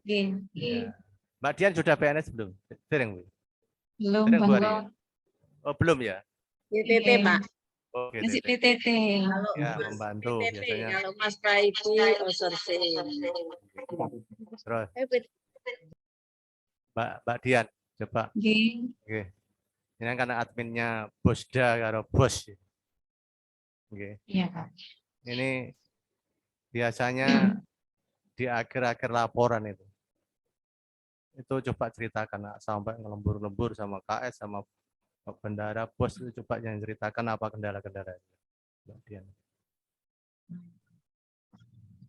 Iya. Ya. Mbak Dian sudah PNS belum? Sering, Bu? Belum, Sering, Bu, Bang. hari ya? Oh, belum ya? PTT Pak. Oh, Masih gitu. PTT. Kalau Ya, Mas membantu PTT, biasanya. kalau Mas Paidi outsourcing. Terus, Mbak Dian, coba. Oke. Ini karena adminnya Bosda karo Bos. Oke. Iya, Pak. Ini biasanya di akhir-akhir laporan itu coba ceritakan sampai ngelembur-lembur sama KS sama bendara bos itu, coba yang ceritakan apa kendala-kendala.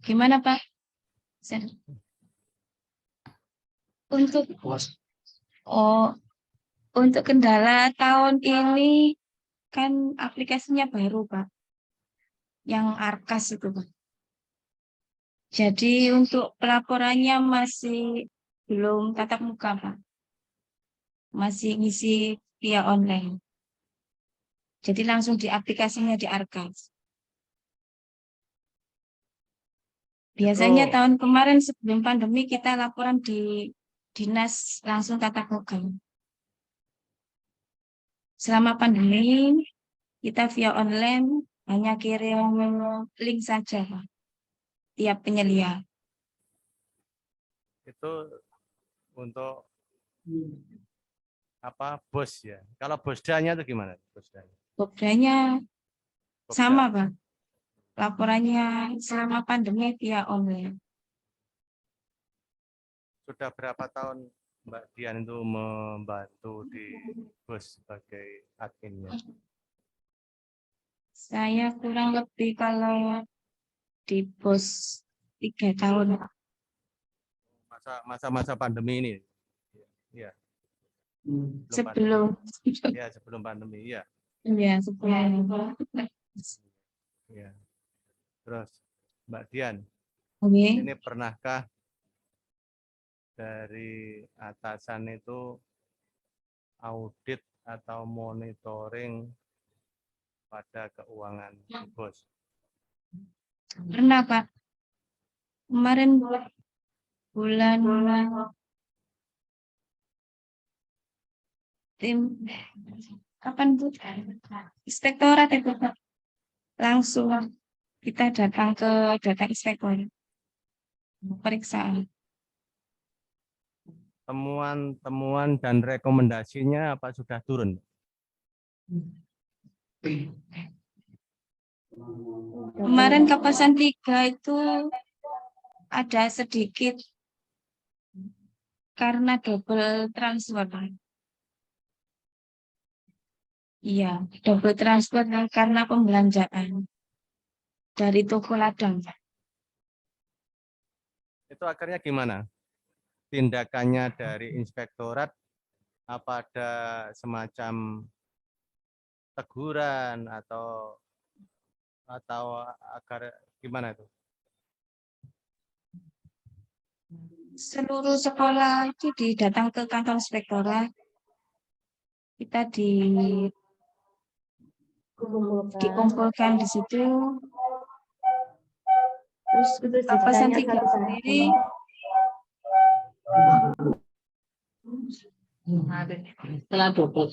Gimana, Pak? Untuk kendala tahun ini kan aplikasinya baru, Pak. Yang Arkas itu, Pak. Jadi untuk pelaporannya masih belum tatap muka, Pak. Masih ngisi via online. Jadi langsung di aplikasinya di Arkas. Biasanya tahun kemarin sebelum pandemi kita laporan di dinas langsung tatap muka. Selama pandemi, kita via online hanya kirim link saja, Pak, tiap penyelia. Itu untuk apa bos ya? Kalau bosdanya itu gimana? Bosdanya. Bobdanya Bobda. sama, Pak. Laporannya selama pandemi via online. Sudah berapa tahun Mbak Dian itu membantu di bos sebagai adminnya? Saya kurang lebih kalau di pos 3 tahun. Masa pandemi ini. Iya. Sebelum. Ya, sebelum pandemi, iya. Ya, sebelum. Iya. Terus Mbak Dian, Oke. ini pernahkah dari atasan itu audit atau monitoring pada keuangan bos? Pernah, Pak. Kemarin bulan tim kapan Bu? Inspektorat itu, Pak. Langsung kita datang ke data inspektor. Pemeriksaan. Temuan dan rekomendasinya apa sudah turun? Kemarin Kapasan 3 itu ada sedikit karena double transfer. Iya, double transfer karena pembelanjaan dari toko ladang. Itu akhirnya gimana? Tindakannya dari inspektorat, apa ada semacam teguran atau agar gimana itu? Seluruh sekolah itu didatang ke kantor inspektorat. Kita dikumpulkan di situ. Terus Kapasan 3 sendiri Setelah double.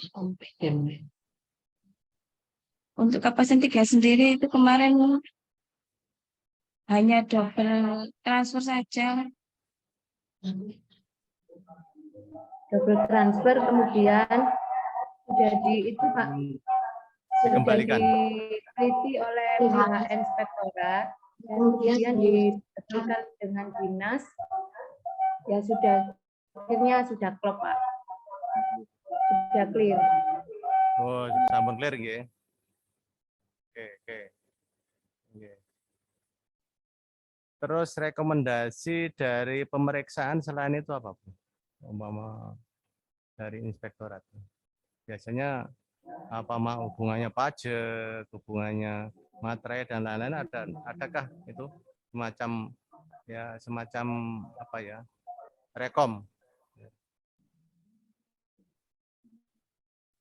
untuk Kapasan 3 sendiri itu kemarin hanya double transfer saja. Double transfer kemudian sudah itu Pak, sudah Dikembalikan. diteliti oleh pihak inspektorat dan kemudian diberikan dengan dinas, ya sudah akhirnya sudah klop Pak, sudah clear. Oh, sampun clear nggih. Oke. Nggih. Terus rekomendasi dari pemeriksaan selain itu apa, Bu? Umpama dari inspektorat. Biasanya apa hubungannya pajak, hubungannya materai dan lain-lain adakah itu semacam apa ya? Rekom.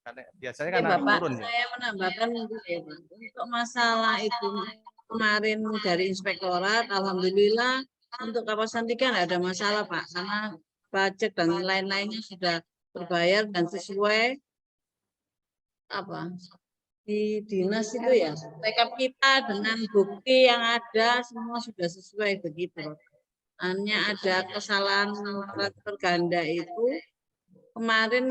Karena biasanya kan harus Bapak, turun ya. saya menambahkan itu ya, Pak. Untuk masalah itu kemarin dari inspektorat, alhamdulillah untuk Kapasan 3 nggak ada masalah Pak, karena pajak dan lain-lainnya sudah terbayar dan sesuai apa di dinas itu ya. Rekap kita dengan bukti yang ada semua sudah sesuai begitu. Hanya ada kesalahan transfer ganda itu kemarin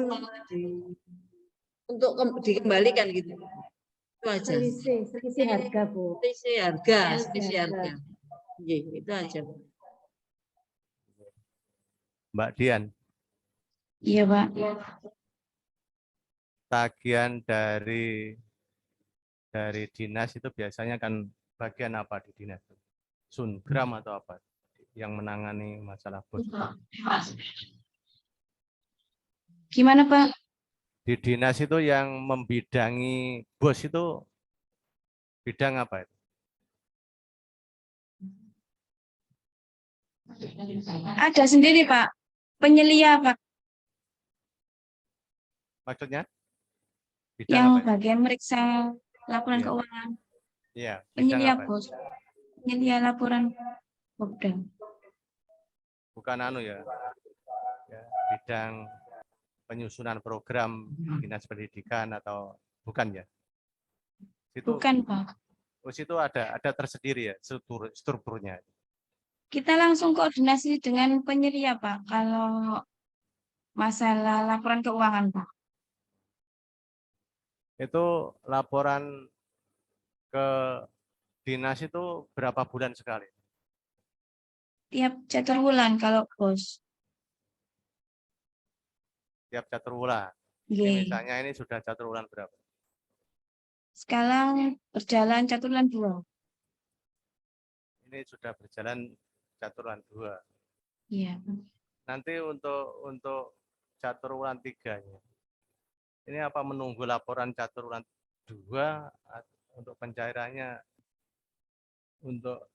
untuk dikembalikan gitu. Itu aja. Selisih harga Bu. Selisih harga. Iya, itu aja. Mbak Dian, Iya, Pak. tagihan dari dinas itu biasanya kan bagian apa di dinas? Sungram atau apa yang menangani masalah bos? Gimana, Pak? Di dinas itu yang membidangi bos itu bidang apa itu? Ada sendiri, Pak. Penyelia, Pak. Maksudnya? Bidang Yang apa itu? bagian meriksa laporan Iya. keuangan. Iya, bidang Penyelia apa itu? bos. Penyelia laporan Bobda. Bukan ya. bidang penyusunan program dinas pendidikan atau bukan ya? Itu, Bukan, Pak. itu ada tersendiri ya strukturnya. Kita langsung koordinasi dengan penyedia, Pak. Kalau masalah laporan keuangan, Pak. Itu laporan ke dinas itu berapa bulan sekali? Tiap catur bulan kalau bos. Tiap catur bulan. Iya. Ini misalnya ini sudah catur bulan berapa? Sekarang berjalan catur bulan 2. Ini sudah berjalan catur bulan 2. Iya. Nanti untuk catur bulan 3-nya. Ini apa menunggu laporan catur bulan 2 untuk pencairannya, untuk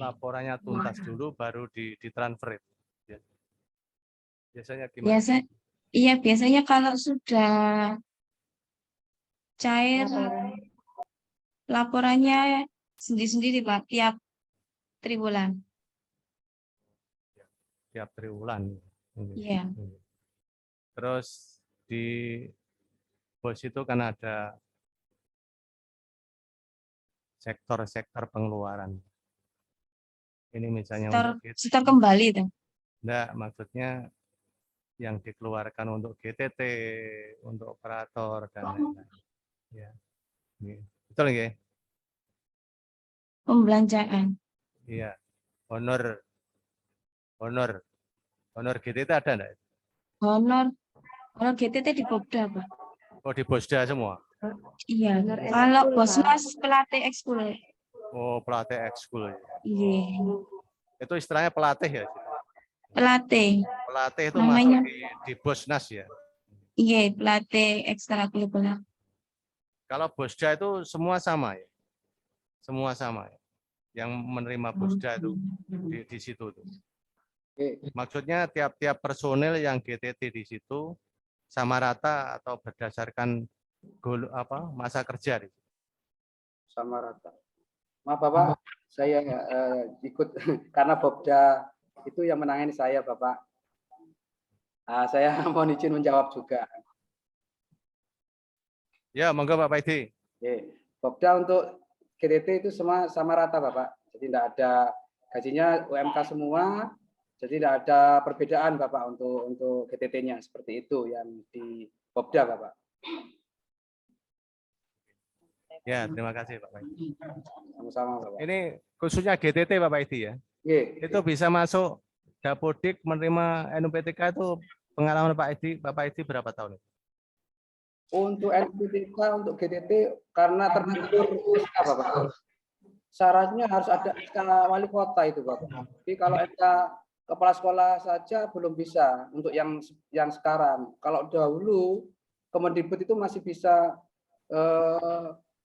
laporannya tuntas dulu baru ditransfer itu. Biasanya gimana? Biasanya kalau sudah cair laporannya sendiri-sendiri, Pak, tiap triwulan. Tiap triwulan. Iya. Terus di BOS itu kan ada sektor-sektor pengeluaran. Ini misalnya Setor kembali itu. Enggak, maksudnya yang dikeluarkan untuk GTT, untuk operator dan lain-lain. Ya. Betul nggih? Pembelanjaan. Iya. Honor GTT ada enggak? Honor GTT di Bobda, Pak. Oh, di Bosda semua. Iya. Kalau Bosmas pelatih ekskul. Oh, pelatih ekskul. Iya. Itu istilahnya pelatih ya? Pelatih. Pelatih itu Namanya, masuk di Bosnas ya? iya, pelatih ekstrakurikuler. Kalau Bosda itu semua sama ya? Semua sama ya? Yang menerima Bosda itu di situ tuh. Maksudnya tiap-tiap personil yang GTT di situ sama rata atau berdasarkan masa kerja? Sama rata. Maaf Bapak, saya ikut karena Bobda itu yang menangani saya, Bapak. Saya mohon izin menjawab juga. Ya, monggo Pak Paidi. Bobda untuk GTT itu semua sama rata, Bapak. Jadi tidak ada gajinya UMK semua. Jadi tidak ada perbedaan, Bapak, untuk GTT-nya seperti itu yang di Bobda, Bapak. Ya, terima kasih Pak Paidi. Sama-sama, Bapak. Ini khususnya GTT Pak Paidi ya. Itu bisa masuk Dapodik menerima NUPTK itu pengalaman Pak Paidi berapa tahun? Untuk NUPTK, untuk GTT karena terbentur SK, Bapak. Syaratnya harus ada SK wali kota itu, Bapak. Jadi kalau SK kepala sekolah saja belum bisa untuk yang sekarang. Kalau dahulu Kemendikbud itu masih bisa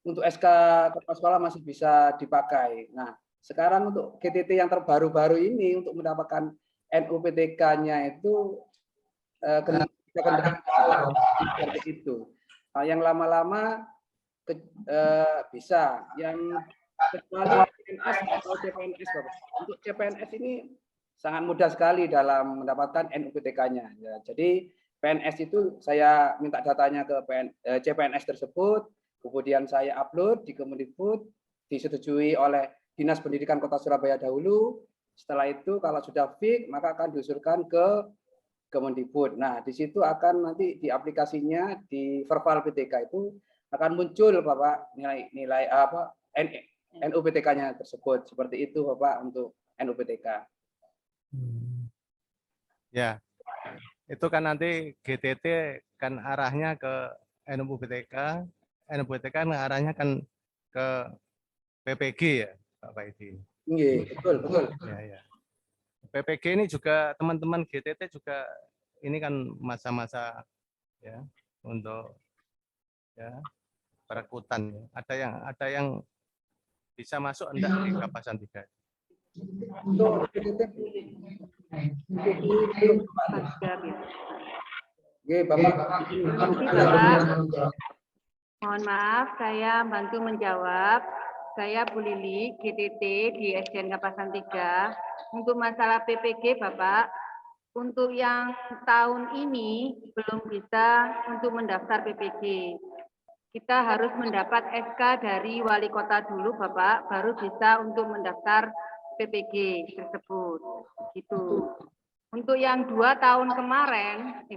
untuk SK kepala sekolah masih bisa dipakai. Nah, sekarang untuk GTT yang terbaru-baru ini untuk mendapatkan NUPTK-nya itu seperti itu. Yang lama-lama bisa, yang kecuali PNS atau CPNS, Bapak. Untuk CPNS ini sangat mudah sekali dalam mendapatkan NUPTK-nya. Ya, jadi PNS itu saya minta datanya ke CPNS tersebut, kemudian saya upload di Kemendikbud, disetujui oleh Dinas Pendidikan Kota Surabaya dahulu. Setelah itu kalau sudah fix maka akan diusulkan ke Kemendikbud. Nah, di situ akan nanti di aplikasinya di verbal PTK itu akan muncul Bapak nilai apa NUPTK-nya tersebut. Seperti itu Bapak untuk NUPTK. Ya, itu kan nanti GTT kan arahnya ke NUPTK kan arahnya kan ke PPG ya, Pak Paidi. Iya, betul. Ya. PPG ini juga teman-teman GTT juga ini kan masa-masa ya untuk ya perekrutan. Ada yang bisa masuk enggak di Kapasan 3? Untuk GTT Bapak. Mohon maaf, saya bantu menjawab. Saya Bu Lili, GTT di SDN Kapasan 3. Untuk masalah PPG, Bapak, Untuk yang tahun ini belum bisa untuk mendaftar PPG. Kita harus mendapat SK dari wali kota dulu, Bapak, baru bisa untuk mendaftar PPG tersebut. Gitu. Untuk yang 2 tahun kemarin,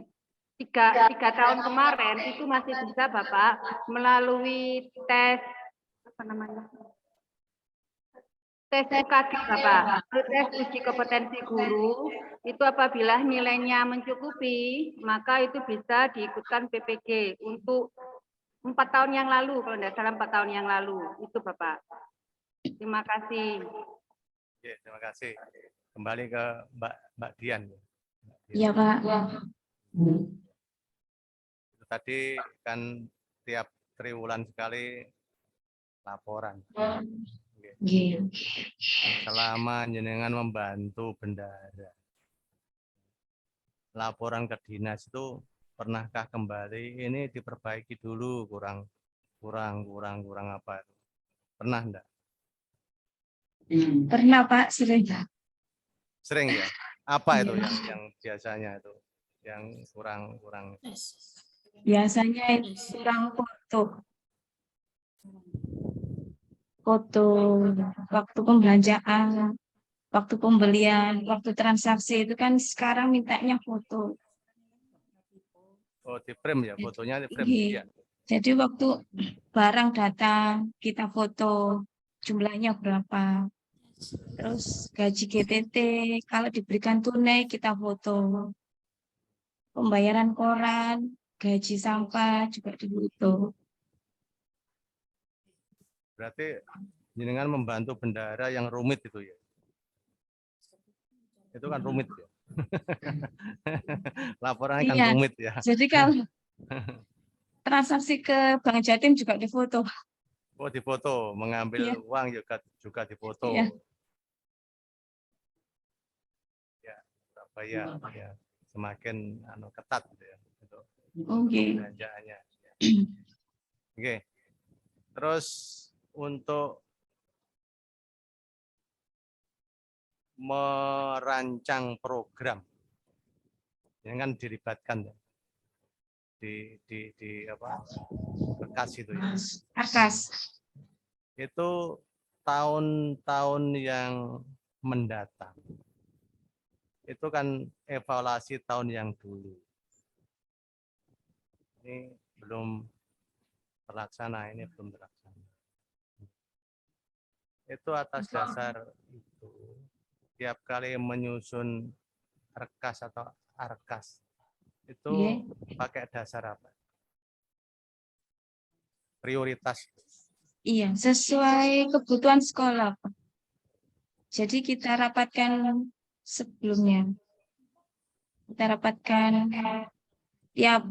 tiga tahun kemarin itu masih bisa, Bapak, melalui tes apa namanya? Tes UKG, Bapak, tes uji kompetensi guru, itu apabila nilainya mencukupi, maka itu bisa diikutkan PPG untuk 4 tahun yang lalu, kalau tidak salah 4 tahun yang lalu, itu Bapak. Terima kasih. Oke, terima kasih. Kembali ke Mbak Dian. Iya, Pak. Itu tadi kan tiap triwulan sekali laporan. Iya. Selama jenengan membantu bendahara, laporan ke dinas itu pernahkah kembali ini diperbaiki dulu kurang apa? Pernah enggak? Pernah, Pak, sering. Sering ya? Apa itu yang biasanya itu yang kurang Biasanya itu kurang foto waktu pembelanjaan, waktu pembelian, waktu transaksi itu kan sekarang mintanya foto. di frame ya, fotonya di frame. Iya. Iya. Jadi waktu barang datang kita foto jumlahnya berapa. Terus gaji GTT kalau diberikan tunai kita foto. Pembayaran koran, gaji sampah juga difoto. Berarti jenengan membantu bendahara yang rumit itu ya. Itu kan rumit ya. Laporannya kan Iya. rumit ya. Jadi kalau transaksi ke Bank Jatim juga difoto. Oh, difoto, mengambil Iya. uang juga difoto. Iya. Ya, Surabaya ya semakin ketat gitu ya untuk Oke. belanjaannya. Oke. Terus untuk merancang program, ini kan dilibatkan ya, di apa Berkas itu ya. Arkas. Itu tahun-tahun yang mendatang. Itu kan evaluasi tahun yang dulu. Ini belum terlaksana, ini belum terlaksana. Itu atas dasar itu, tiap kali menyusun rekas atau arkas, itu pakai dasar apa? Prioritas. Iya, sesuai kebutuhan sekolah, Pak. Jadi kita rapatkan sebelumnya. Kita rapatkan tiap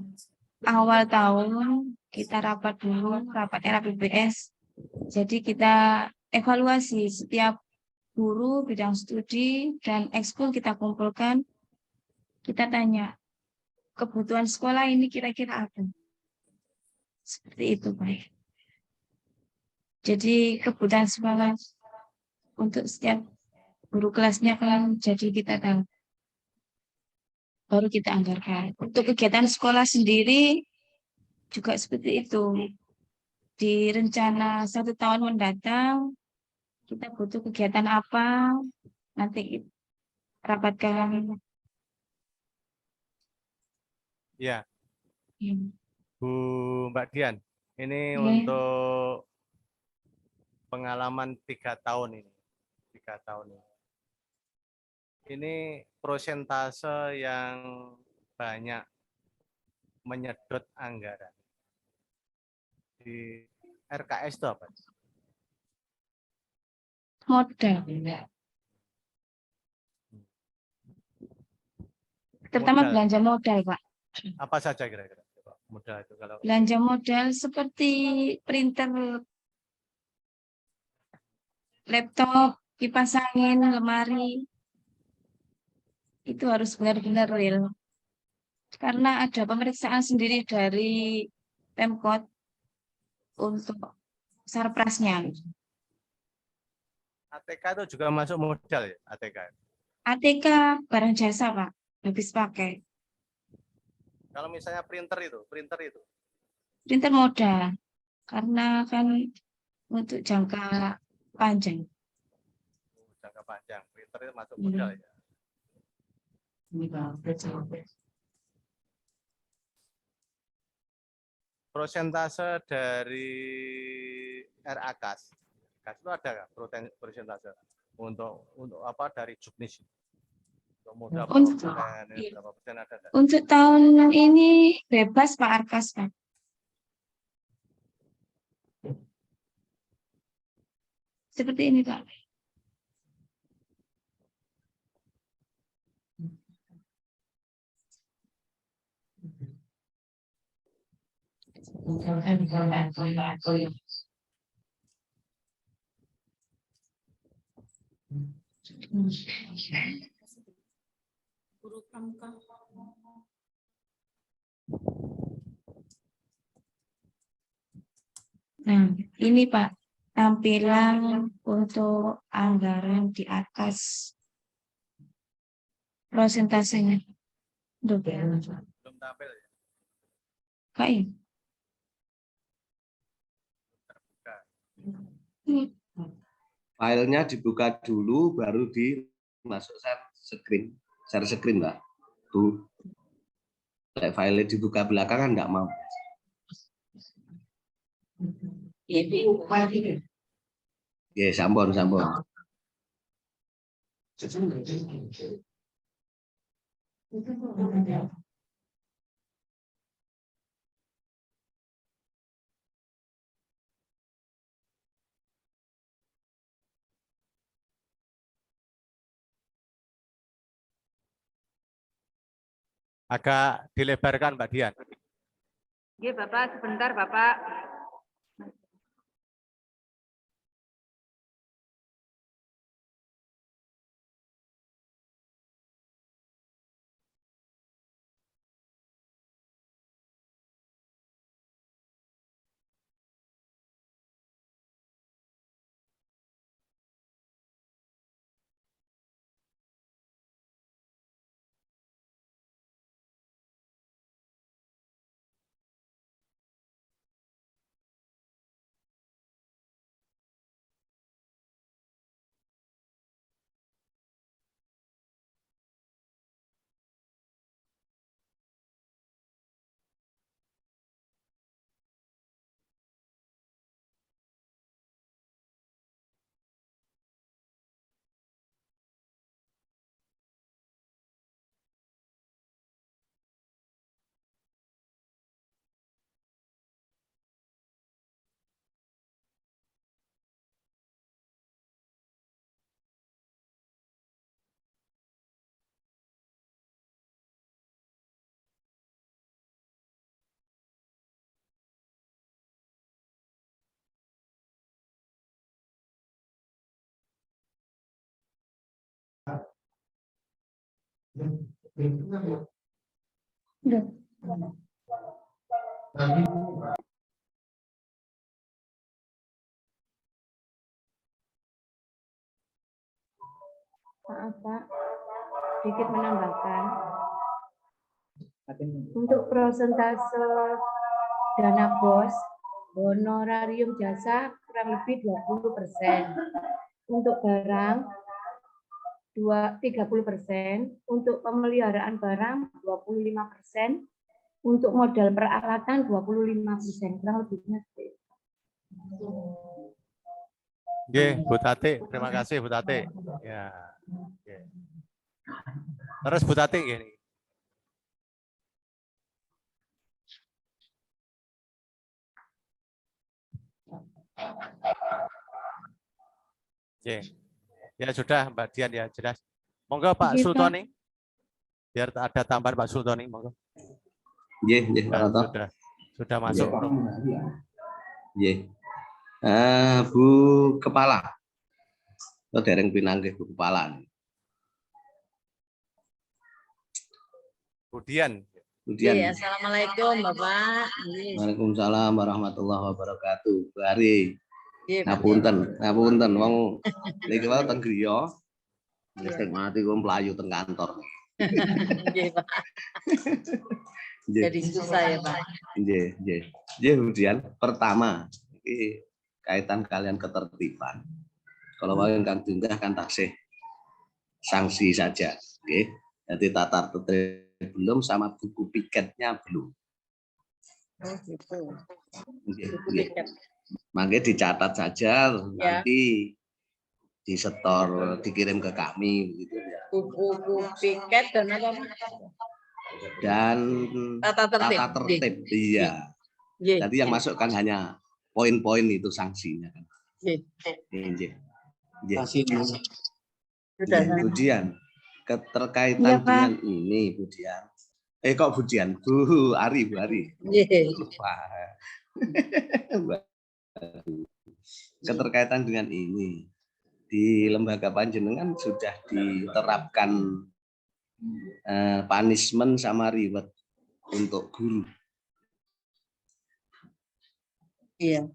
awal tahun, kita rapat dulu, rapat RAPBS. Jadi kita evaluasi setiap guru, bidang studi, dan ekskul kita kumpulkan. Kita tanya, kebutuhan sekolah ini kira-kira apa? Seperti itu, Pak. Jadi kebutuhan sekolah untuk setiap guru kelasnya kan jadi kita tahu. Baru kita anggarkan. Untuk kegiatan sekolah sendiri juga seperti itu. Di rencana 1 tahun mendatang, kita butuh kegiatan apa, nanti rapatkan. Ya. Bu Mbak Dian, ini Ya. untuk pengalaman 3 tahun ini. 3 tahun ini. Ini prosentase yang banyak menyedot anggaran. Di RKS itu apa? Modal. Terutama Modal. belanja modal, Pak. Apa saja kira-kira modal itu kalau Belanja modal seperti printer, laptop, kipas angin, lemari. Itu harus benar-benar real. Karena ada pemeriksaan sendiri dari Pemkot untuk sarprasnya. ATK itu juga masuk modal ya, ATK? ATK barang jasa, Pak. habis pakai. Kalau misalnya printer itu. Printer modal, karena kan untuk jangka panjang. Jangka panjang. Printer itu masuk Iya. modal ya. Persentase dari RAKAS. KAS itu ada nggak persentase untuk apa dari juknis? Untuk modal berapa Untuk- persen, iya. berapa persen ada nggak? Untuk tahun ini bebas Pak Arkas, Pak. Seperti ini, Pak. Guru pramuka. Nah, ini Pak, tampilan untuk anggaran di atas prosentasenya. Duh, Belum tampil ya. Kak, ini. Terbuka. Filenya dibuka dulu, baru dimasukkan share screen, Mbak. Tuh. Filenya dibuka belakangan nggak mau. Ya, sampun. Agak dilebarkan Mbak Dian. Oke, Bapak, sebentar, Bapak. Duh. Maaf Pak, sedikit menambahkan. Untuk persentase dana BOS, honorarium jasa kurang lebih 20%. Untuk barang 30%, untuk pemeliharaan barang 25%, untuk modal peralatan 25%, kurang lebihnya. Oke, Bu Tati, terima kasih Bu Tati. Ya. Oke. Terus Bu Tati gini. Oke. Ya sudah Mbak Dian ya jelas. Monggo Pak Oke, Pak. Sultoni. Biar ada tambahan Pak Sultoni, monggo. Nggih, Pak Toto. Sudah masuk. Nggih. Bu Kepala. Lo dereng pinanggih Bu Kepala. Kemudian. Iya, assalamualaikum Bapak. Waalaikumsalam warahmatullahi wabarakatuh. Bu Ari. Iya, Pak. Ngapunten wong niki wae teng griya. Wis mati kok mlayu teng kantor. Nggih, Pak. Nggih. Jadi susah ya, Pak. Nggih, nggih. Nggih, kemudian pertama iki kaitan kalian ketertiban. Kalau kalian kan tindak kan taksih sanksi saja, oke? Jadi tata tertib belum sama buku piketnya belum. Oh, gitu. Nggih, Buku nggih. tiket. Makanya dicatat saja, Ya. nanti disetor, dikirim ke kami, begitu ya. Buku piket dan apa? Dan Tata tertib. tata tertib, iya. Nggih. Jadi yang masuk kan hanya poin-poin itu sanksinya kan. Nggih. Nggih. Nggih. Sudah. Kemudian Iya, keterkaitan Pak. dengan ini, Bu Dian. Kok Bu Dian? Bu Ari. Nggih. Wah. Keterkaitan dengan ini di lembaga panjenengan sudah diterapkan punishment sama reward untuk guru. Iya.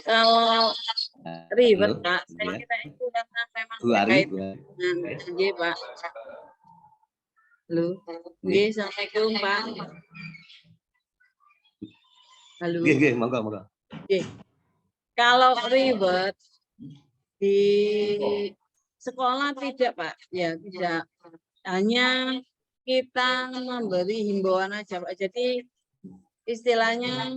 Kalau ribet, Halo? Pak, saya Iya. kira itu karena memang Bu Ari, terkait Bu Ari. dengan nggih, Pak. Halo. Nggih, Assalamualaikum, Pak. Halo. Nggih, monggo. Nggih. Kalau ribet di sekolah tidak, Pak. Ya, tidak. Hanya kita memberi himbauan aja, Pak. Jadi istilahnya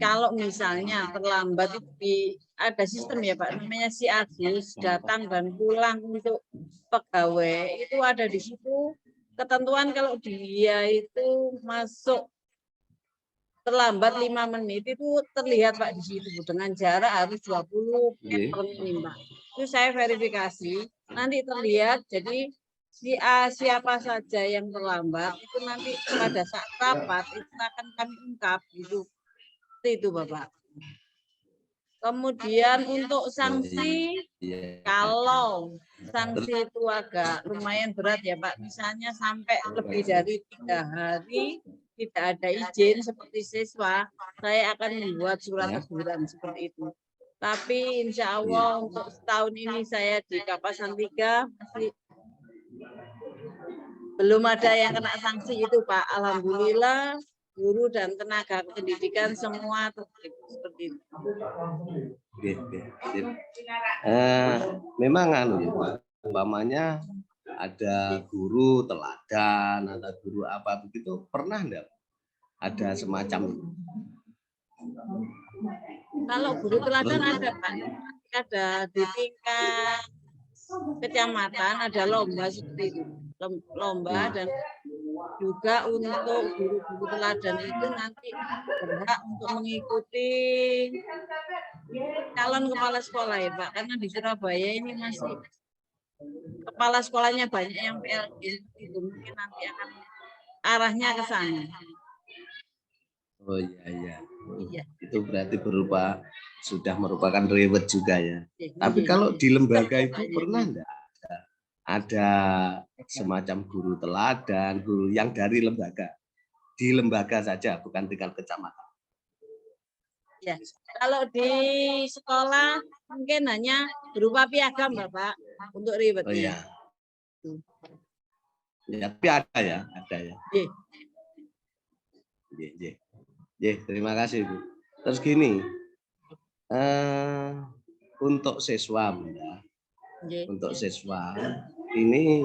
kalau misalnya terlambat itu ada sistem ya Pak, namanya si Agus datang dan pulang untuk pegawai, itu ada di situ ketentuan kalau dia itu masuk terlambat 5 menit itu terlihat Pak di situ dengan jarak harus 20 meter minimal. Itu saya verifikasi, nanti terlihat jadi siapa saja yang terlambat itu nanti pada saat rapat itu akan kami ungkap gitu. Itu Bapak. Kemudian untuk sanksi, kalau sanksi itu agak lumayan berat ya Pak, misalnya sampai lebih dari 3 hari tidak ada izin seperti siswa, saya akan membuat surat teguran seperti itu. Tapi insya Allah untuk setahun ini saya di Kapasan 3 masih belum ada yang kena sanksi itu Pak. Alhamdulillah guru dan tenaga pendidikan semua tertib seperti itu. Memang umpamanya ada guru teladan, ada guru apa begitu, pernah enggak ada semacam itu? Kalau guru teladan ada Pak, ada di tingkat kecamatan ada lomba seperti itu, lomba dan juga untuk guru-guru teladan itu nanti berhak untuk mengikuti calon kepala sekolah ya Pak, karena di Surabaya ini masih kepala sekolahnya banyak yang PLG itu, mungkin nanti akan arahnya ke sana. Oh iya. Itu berarti sudah merupakan reward juga ya. Tapi kalau di lembaga itu pernah enggak ada semacam guru teladan, guru yang dari lembaga, di lembaga saja, bukan tingkat kecamatan? Ya, kalau di sekolah mungkin hanya berupa piagam Bapak untuk rewardnya. Oh iya. Ya, tapi ada ya. Terima kasih Bu. Terus gini, untuk siswa Bunda, untuk siswa ini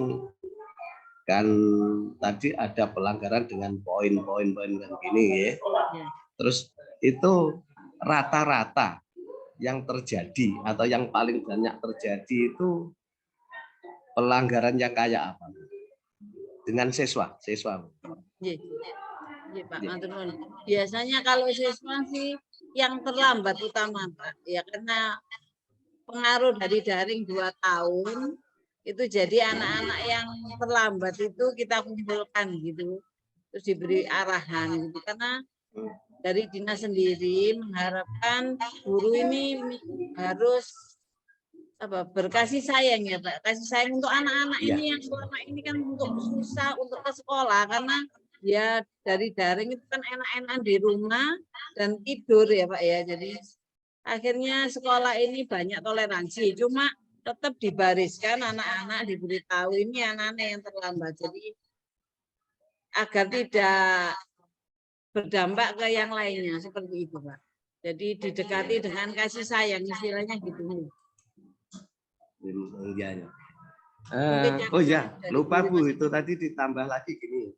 kan tadi ada pelanggaran dengan poin-poin kan gini ya. Terus itu rata-rata yang terjadi atau yang paling banyak terjadi itu pelanggaran yang kayak apa? Dengan siswa. Iya Pak, biasanya kalau siswa sih yang terlambat utama Pak, ya karena pengaruh dari daring 2 tahun itu jadi anak-anak yang terlambat itu kita kumpulkan gitu, terus diberi arahan gitu, karena dari dinas sendiri mengharapkan guru ini harus berkasih sayang ya Pak, kasih sayang untuk anak-anak ini yang selama ini kan untuk susah untuk ke sekolah karena ya dari daring itu kan enak-enak di rumah dan tidur ya Pak ya, jadi akhirnya sekolah ini banyak toleransi, cuma tetap dibariskan anak-anak diberitahu ini anak-anak yang terlambat, jadi agar tidak berdampak ke yang lainnya seperti itu, Pak. Jadi didekati dengan kasih sayang, istilahnya gitu. Iya, ya. Oh ya, lupa Bu, itu tadi ditambah lagi gini.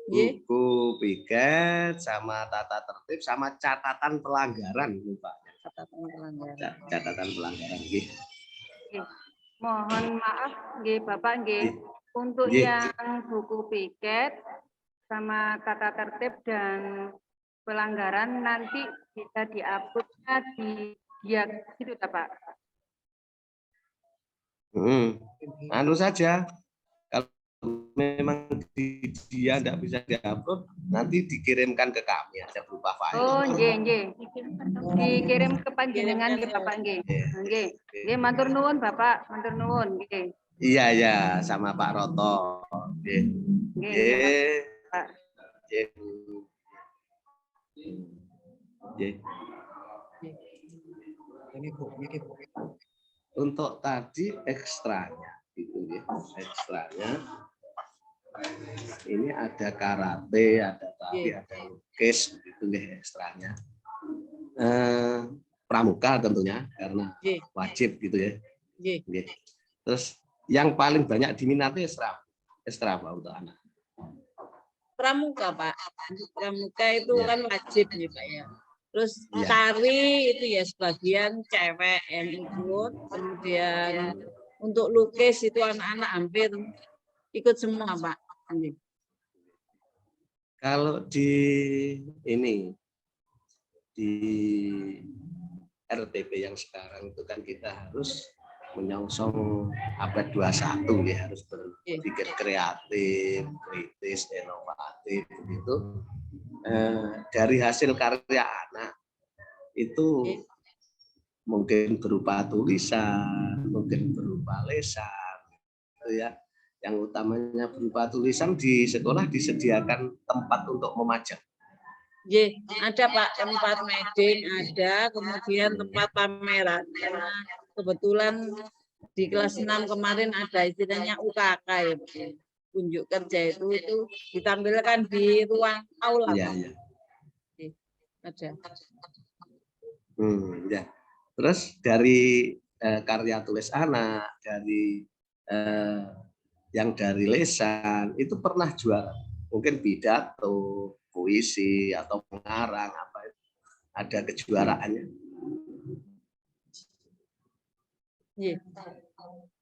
Buku piket sama tata tertib sama catatan pelanggaran, lupa. Catatan pelanggaran. Mohon maaf, nggih Bapak, nggih. Untuk Nggih. yang buku piket sama tata tertib dan pelanggaran nanti bisa diuploadnya di dia gitu, Pak. Anu saja, kalau memang dia tidak bisa diupload, nanti dikirimkan ke kami aja berupa file. Oh, nggih. Dikirim ke panjenengan nggih Bapak, nggih. Nggih. Nggih, matur nuwun Bapak, matur nuwun, nggih. Iya ya, sama Pak Roto. Nggih. Nggih. Pak. Nggih. Untuk tadi ekstranya, gitu ya, ekstranya. Ini ada karate, ada tari, ada lukis, gitu ya ekstranya. Pramuka tentunya karena wajib gitu ya. Terus yang paling banyak diminati ekstra apa untuk anak? Pramuka, Pak. Pramuka itu kan wajib nih, Pak ya. Terus tari itu ya sebagian cewek yang ikut, kemudian untuk lukis itu anak-anak hampir ikut semua, Pak. Kalau di ini di RTP yang sekarang itu kan kita harus menyongsong abad 21 ya, harus berpikir kreatif, kritis, inovatif gitu. Dari hasil karya anak itu mungkin berupa tulisan, mungkin berupa lesan, gitu ya. Yang utamanya berupa tulisan di sekolah disediakan tempat untuk memajang. Ada Pak, tempat meeting ada, kemudian tempat pameran. Karena kebetulan di kelas 6 kemarin ada istilahnya UKK ya, unjuk kerja itu ditampilkan di ruang aula. Iya. Ada. Ya. Terus dari karya tulis anak, dari yang dari lesan itu pernah juara, mungkin pidato, puisi atau pengarang apa itu, ada kejuaraannya.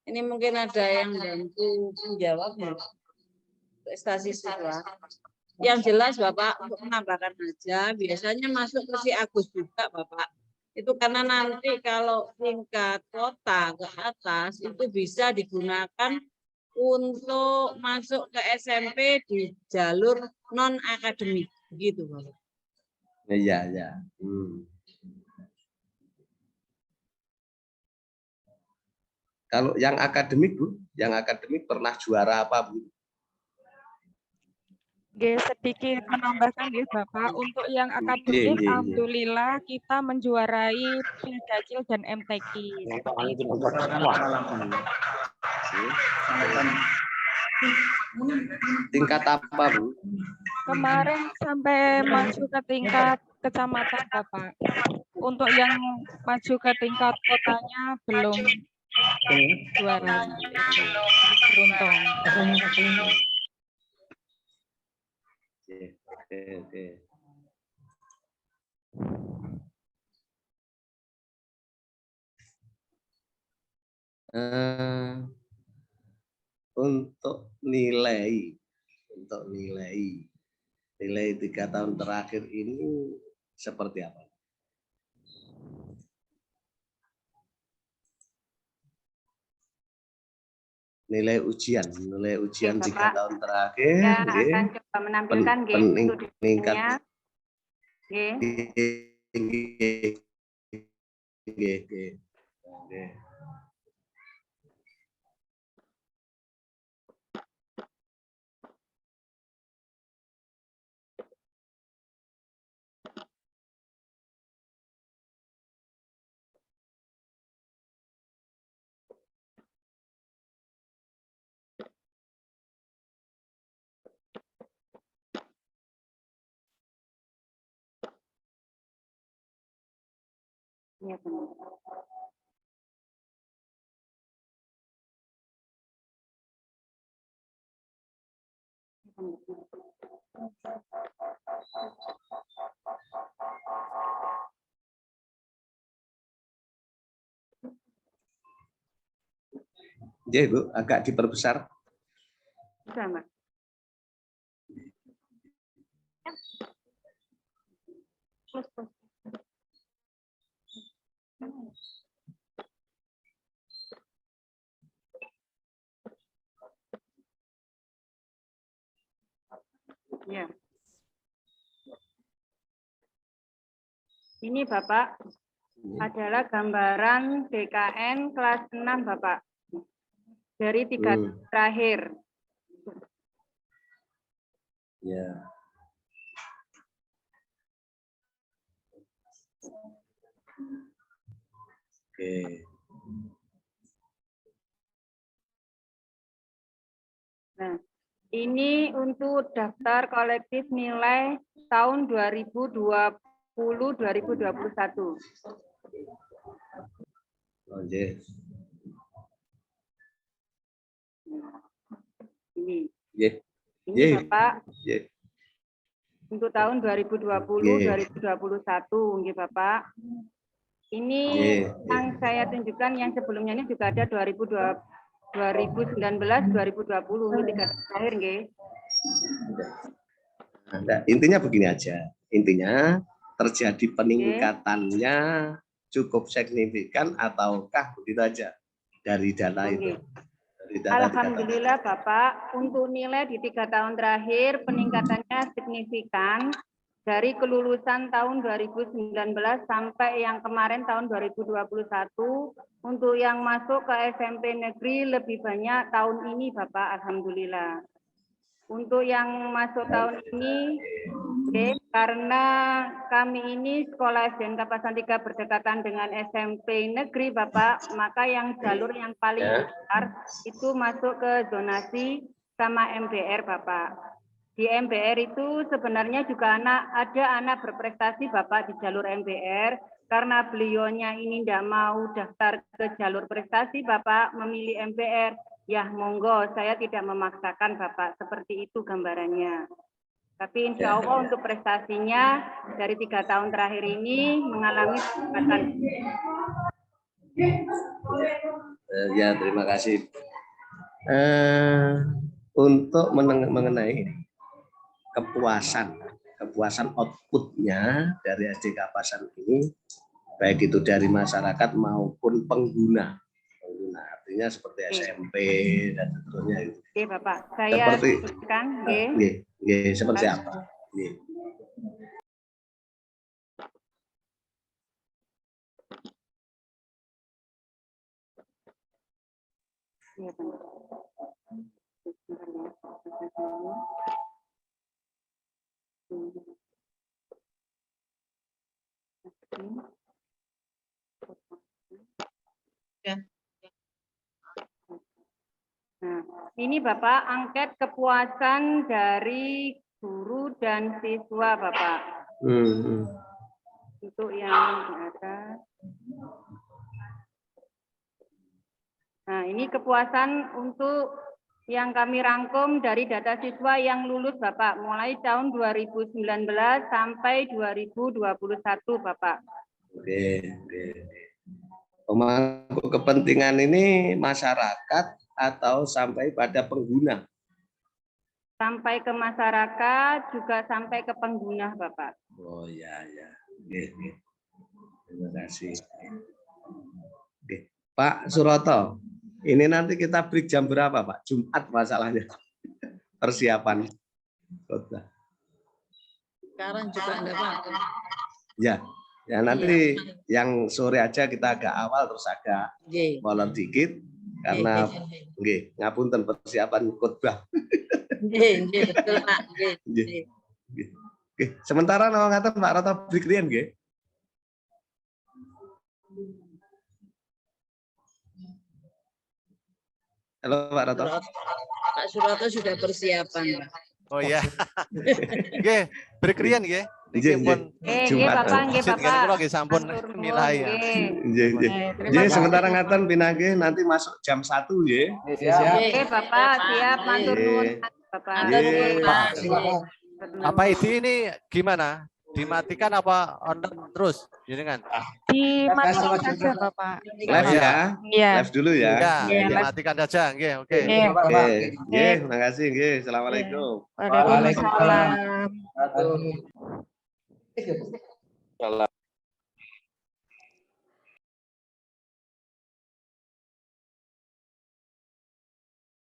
Ini mungkin ada yang bantu menjawab ya, prestasi siswa. Yang jelas Bapak untuk menambahkan aja, biasanya masuk ke si Agus juga Bapak. Itu karena nanti kalau tingkat kota ke atas itu bisa digunakan untuk masuk ke SMP di jalur non akademik gitu Bapak. Iya. Kalau yang akademik Bu, yang akademik pernah juara apa Bu? Sedikit menambahkan ya Bapak, untuk yang akademik alhamdulillah kita menjuarai Pildacil dan MTQ. Tingkat apa Bu? Kemarin sampai maju ke tingkat kecamatan Bapak. Untuk yang maju ke tingkat kotanya belum juara. Beruntung. Oke. Untuk nilai 3 tahun terakhir ini seperti apa? Nilai ujian 3 tahun terakhir. Akan coba menampilkan peningkat Iya, benar. Ya, Bu, agak diperbesar. Bisa, Mbak. Ya. Ini Bapak adalah gambaran BKN kelas 6 Bapak. Dari 3 terakhir. Ya. Oke. Nah, ini untuk daftar kolektif nilai tahun 2020-2021. Oke. Ini. Yeah. Ini Bapak. Yeah. Untuk tahun 2020-2021, nggih Bapak. Ini yang saya tunjukkan yang sebelumnya ini juga ada 2019-2020, ini 3 terakhir, nggih. Nah, intinya begini aja. Intinya terjadi peningkatannya cukup signifikan ataukah begitu aja dari data itu. Alhamdulillah Bapak, untuk nilai di 3 tahun terakhir peningkatannya signifikan dari kelulusan tahun 2019 sampai yang kemarin tahun 2021. Untuk yang masuk ke SMP negeri lebih banyak tahun ini Bapak, alhamdulillah. Untuk yang masuk tahun ini, karena kami ini sekolah SDN Kapasan 3 berdekatan dengan SMP negeri Bapak, maka yang jalur yang paling besar itu masuk ke zonasi sama MBR Bapak. Di MBR itu sebenarnya juga ada anak berprestasi Bapak di jalur MBR, karena beliaunya ini tidak mau daftar ke jalur prestasi Bapak, memilih MBR. Ya monggo, saya tidak memaksakan Bapak, seperti itu gambarannya. Tapi insya Allah untuk prestasinya dari 3 tahun terakhir ini mengalami peningkatan. Ya, terima kasih. Untuk mengenai kepuasan outputnya dari SD Kapasan ini, baik itu dari masyarakat maupun pengguna. Artinya seperti SMP dan seterusnya itu. Oke Bapak, saya tunjukkan. Seperti apa? Iya, Pak. Nah, ini Bapak angket kepuasan dari guru dan siswa Bapak. Untuk yang di atas. Nah, ini kepuasan untuk yang kami rangkum dari data siswa yang lulus Bapak, mulai tahun 2019 sampai 2021 Bapak. Oke. Pemangku kepentingan ini masyarakat atau sampai pada pengguna? Sampai ke masyarakat, juga sampai ke pengguna Bapak. Oh ya. Oke. Terima kasih. Oke. Pak Suroto, ini nanti kita break jam berapa Pak? Jumat masalahnya. Persiapan. Sekarang juga enggak apa-apa. Ya nanti yang sore aja kita agak awal terus agak molor dikit karena ngapunten persiapan khotbah. Betul Pak. Sementara nawang ngaten Pak Roto break riyen nggih. Halo Pak Roto. Pak Suroto sudah persiapan Pak. Oh ya. Nggih, break riyen nggih. Nggih, nggih. Nggih, Jumat. Bapak, nggih, Jenengan Bapak. kula nggih sampun Matur nuwun, milai ya. nggih. Nggih, nggih. Nggih, sementara ngaten pinanggih nanti masuk jam 1 nggih. Siap. Oke, Bapak, siap. Matur nuwun, Bapak. Nggih. Apa ini gimana? Dimatikan apa online terus? Jenengan? Dimatikan saja, Bapak. Live ya. Iya. Live dulu ya. Ya, Iya, dimatikan saja. Nggih, oke. Iya. Oke. Nggih, terima kasih nggih. Assalamualaikum. Waalaikumsalam. Satu.